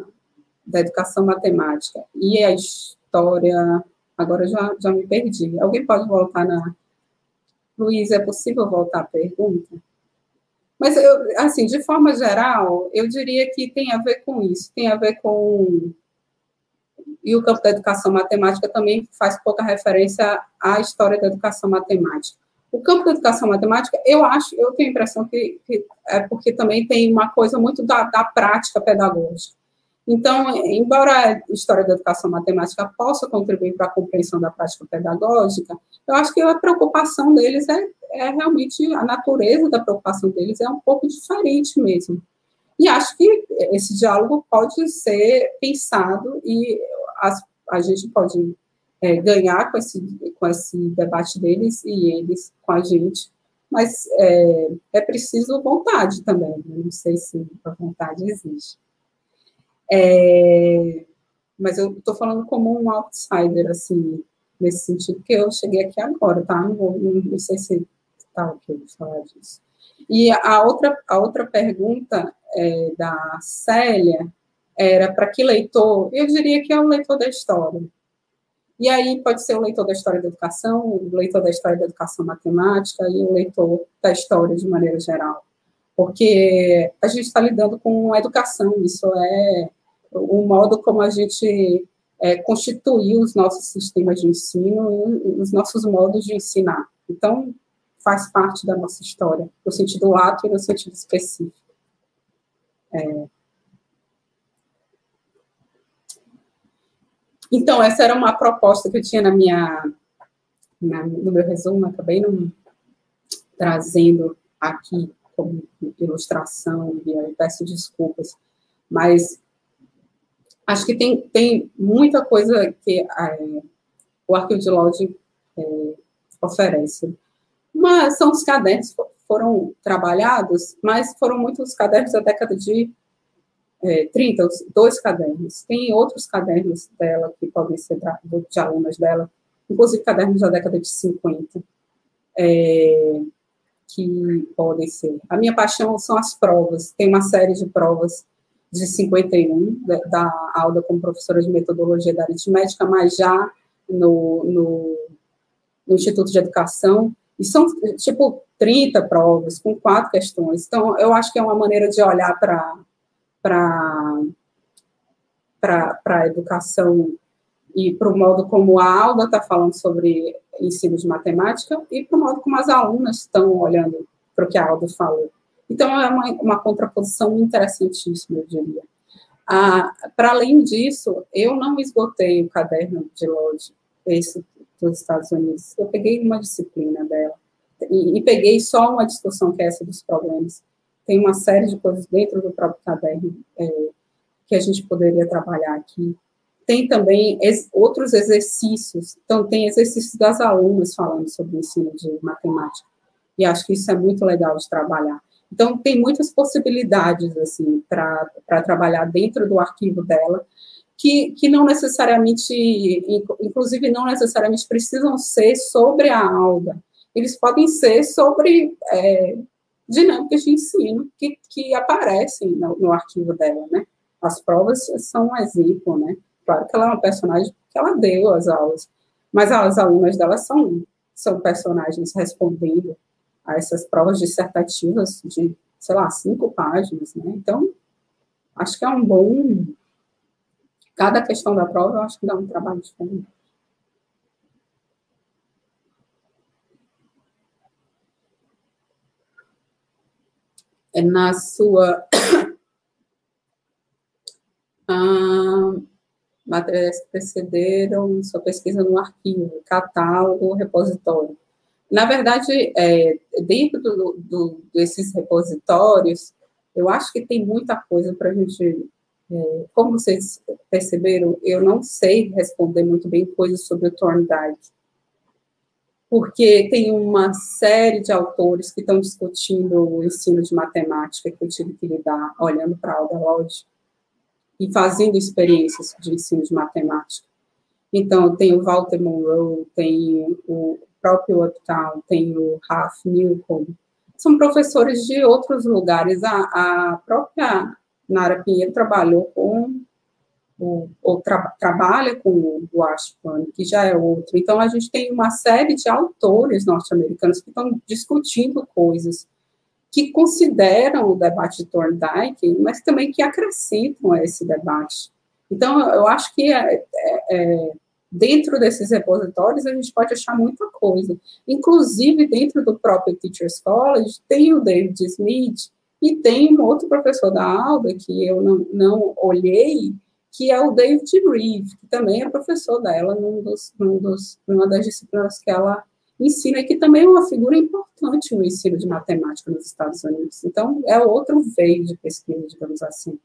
educação matemática e a história... Agora já me perdi. Alguém pode voltar na... Luiz, é possível voltar à pergunta? Mas, assim, de forma geral, eu diria que tem a ver com isso, tem a ver com... E o campo da educação matemática também faz pouca referência à história da educação matemática. O campo da educação matemática, eu tenho a impressão que é porque também tem uma coisa muito da prática pedagógica. Então, embora a história da educação matemática possa contribuir para a compreensão da prática pedagógica, eu acho que a preocupação deles realmente, a natureza da preocupação deles é um pouco diferente mesmo. E acho que esse diálogo pode ser pensado e a gente pode ganhar com esse debate deles e eles com a gente, mas é preciso vontade também, né? Não sei se a vontade existe. Mas eu estou falando como um outsider, assim, nesse sentido, porque eu cheguei aqui agora, tá? Não sei se está ok falar disso. E a outra pergunta da Célia era para que leitor? Eu diria que é o leitor da história. E aí pode ser o leitor da história da educação, o leitor da história da educação matemática e o leitor da história de maneira geral. Porque a gente está lidando com a educação, isso é o modo como a gente constituiu os nossos sistemas de ensino e os nossos modos de ensinar. Então, faz parte da nossa história, no sentido lato e no sentido específico. Então, essa era uma proposta que eu tinha no meu resumo, acabei não trazendo aqui como ilustração, e aí peço desculpas, mas acho que tem muita coisa que o Arquivo de Lodge oferece. Mas são os cadernos que foram trabalhados, mas foram muitos cadernos da década de 30, os 2 cadernos. Tem outros cadernos dela que podem ser de alunas dela, inclusive cadernos da década de 50, que podem ser. A minha paixão são as provas. Tem uma série de provas de 51, da Alda como professora de metodologia da aritmética, mas já no Instituto de Educação, e são, tipo, 30 provas, com 4 questões. Então, eu acho que é uma maneira de olhar para a educação e para o modo como a Alda está falando sobre ensino de matemática e para o modo como as alunas estão olhando para o que a Alda falou. Então, é uma contraposição interessantíssima, eu diria. Para além disso, eu não esgotei o caderno de Lodge, esse dos Estados Unidos. Eu peguei uma disciplina dela e peguei só uma discussão que é essa dos problemas. Tem uma série de coisas dentro do próprio caderno que a gente poderia trabalhar aqui. Tem também outros exercícios. Então, tem exercícios das alunas falando sobre o ensino de matemática. E acho que isso é muito legal de trabalhar. Então, tem muitas possibilidades, assim, para trabalhar dentro do arquivo dela, que não necessariamente, inclusive não necessariamente precisam ser sobre a Alda. Eles podem ser sobre dinâmicas de ensino que aparecem no arquivo dela, né? As provas são um exemplo, né? Claro que ela é uma personagem que ela deu as aulas, mas as alunas dela são personagens respondendo a essas provas dissertativas de, sei lá, 5 páginas, né? Então, acho que é um bom... Cada questão da prova, eu acho que dá um trabalho diferente. Na sua... matérias que precederam sua pesquisa no arquivo, catálogo, repositório. Na verdade, dentro desses repositórios, eu acho que tem muita coisa para a gente... como vocês perceberam, eu não sei responder muito bem coisas sobre o Thorndike, porque tem uma série de autores que estão discutindo o ensino de matemática que eu tive que lidar olhando para a Alda Lodge e fazendo experiências de ensino de matemática. Então, tem o Walter Monroe, tem o próprio Uptown, tem o Ralph Newcomb. São professores de outros lugares. A própria Nara Pinheiro trabalhou com trabalha com o Washburn, que já é outro. Então, a gente tem uma série de autores norte-americanos que estão discutindo coisas que consideram o debate de Thorndike, mas também que acrescentam a esse debate. Então, eu acho que dentro desses repositórios a gente pode achar muita coisa. Inclusive, dentro do próprio Teachers College, tem o David Smith e tem um outro professor da Alda, que eu não olhei, que é o David Reeve, que também é professor dela numa das disciplinas que ela ensina, e que também é uma figura importante no ensino de matemática nos Estados Unidos. Então, é outro veio de pesquisa, digamos assim,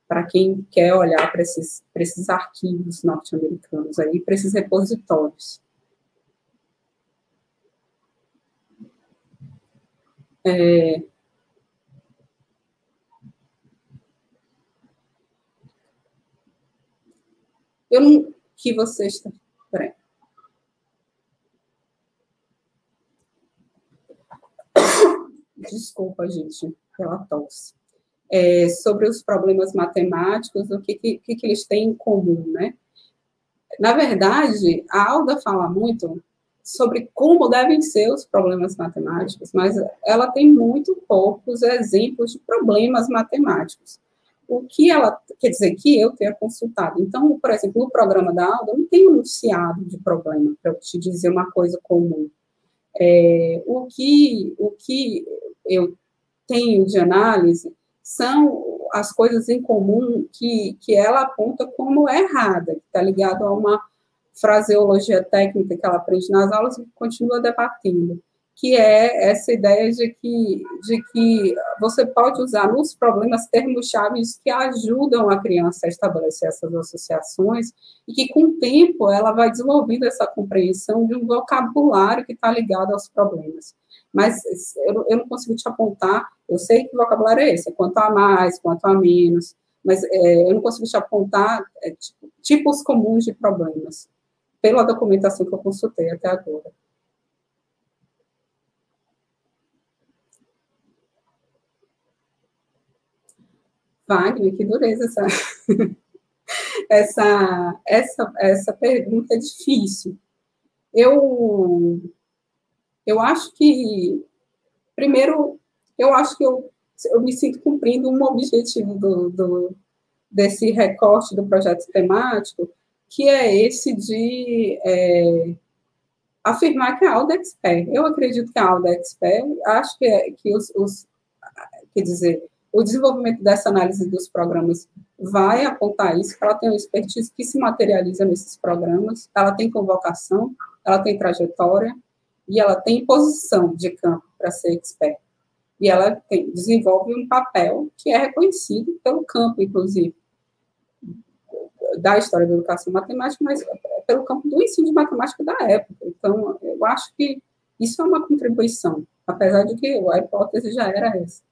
para quem quer olhar para esses arquivos norte-americanos, aí, para esses repositórios. Eu não... que você está... Peraí. Desculpa, gente, pela tosse. Sobre os problemas matemáticos, o que eles têm em comum, né? Na verdade, a Alda fala muito sobre como devem ser os problemas matemáticos, mas ela tem muito poucos exemplos de problemas matemáticos. O que ela quer dizer que eu tenha consultado. Então, por exemplo, no programa da Alda, eu não tenho enunciado de problema, para eu te dizer uma coisa comum. O que eu tenho de análise são as coisas em comum que ela aponta como errada, que está ligado a uma fraseologia técnica que ela aprende nas aulas e continua debatendo. que é essa ideia de que você pode usar nos problemas termos-chave que ajudam a criança a estabelecer essas associações e que, com o tempo, ela vai desenvolvendo essa compreensão de um vocabulário que está ligado aos problemas. Mas eu não consigo te apontar, eu sei que o vocabulário é esse, é quanto a mais, quanto a menos, mas eu não consigo te apontar tipos comuns de problemas, pela documentação que eu consultei até agora. Wagner, que dureza essa pergunta é difícil. Eu acho que, primeiro, eu acho que eu me sinto cumprindo um objetivo desse recorte do projeto temático, que é esse de afirmar que a Aula é expert. Eu acredito que a Aula é expert, acho quer dizer, o desenvolvimento dessa análise dos programas vai apontar isso, que ela tem uma expertise que se materializa nesses programas, ela tem convocação, ela tem trajetória, e ela tem posição de campo para ser expert. E ela desenvolve um papel que é reconhecido pelo campo, inclusive, da história da educação matemática, mas pelo campo do ensino de matemática da época. Então, eu acho que isso é uma contribuição, apesar de que a hipótese já era essa.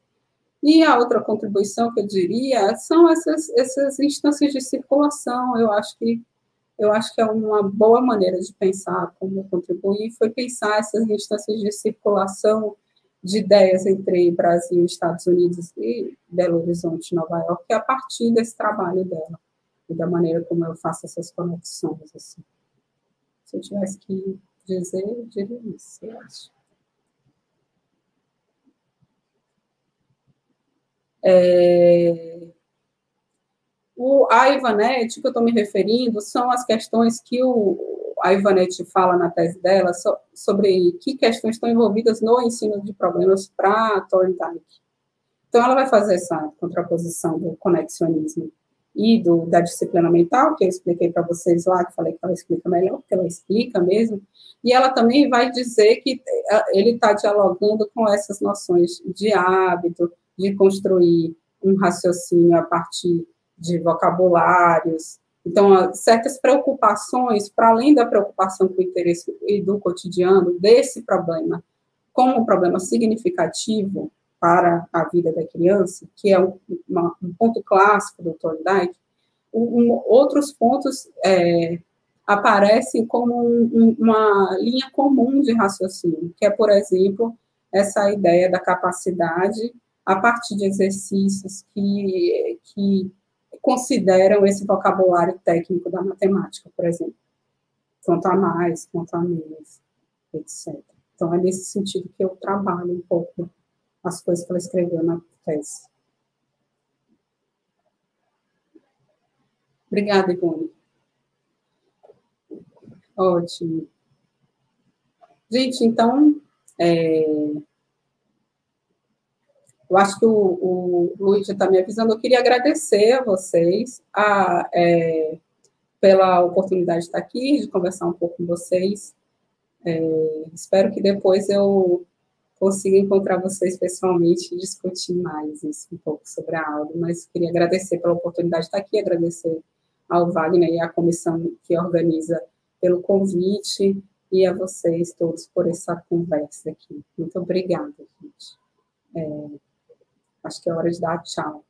E a outra contribuição que eu diria são essas instâncias de circulação. Eu acho que é uma boa maneira de pensar como contribuir, foi pensar essas instâncias de circulação de ideias entre Brasil, Estados Unidos e Belo Horizonte, Nova York, a partir desse trabalho dela, e da maneira como eu faço essas conexões. Assim. Se eu tivesse que dizer, eu diria isso, eu acho. A Ivanete, que eu estou me referindo, são as questões que a Ivanete fala na tese dela sobre que questões estão envolvidas no ensino de problemas para Thorndike. Então, ela vai fazer essa contraposição do conexionismo e da disciplina mental, que eu expliquei para vocês lá, que falei que ela explica melhor, porque ela explica mesmo, e ela também vai dizer que ele está dialogando com essas noções de hábito, de construir um raciocínio a partir de vocabulários. Então, certas preocupações, para além da preocupação com o interesse e do cotidiano desse problema, como um problema significativo para a vida da criança, que é um ponto clássico do Thorndike, outros pontos aparecem como uma linha comum de raciocínio, que é, por exemplo, essa ideia da capacidade a partir de exercícios que consideram esse vocabulário técnico da matemática, por exemplo, quanto a mais, quanto a menos, etc. Então, é nesse sentido que eu trabalho um pouco as coisas que ela escreveu na tese. Obrigada, Ivone. Ótimo. Gente, então, eu acho que o Luiz já está me avisando. Eu queria agradecer a vocês pela oportunidade de estar aqui, de conversar um pouco com vocês. Espero que depois eu consiga encontrar vocês pessoalmente e discutir mais isso, um pouco sobre a aula, mas queria agradecer pela oportunidade de estar aqui, agradecer ao Wagner e à comissão que organiza pelo convite e a vocês todos por essa conversa aqui. Muito obrigada, gente. Acho que é hora de dar tchau.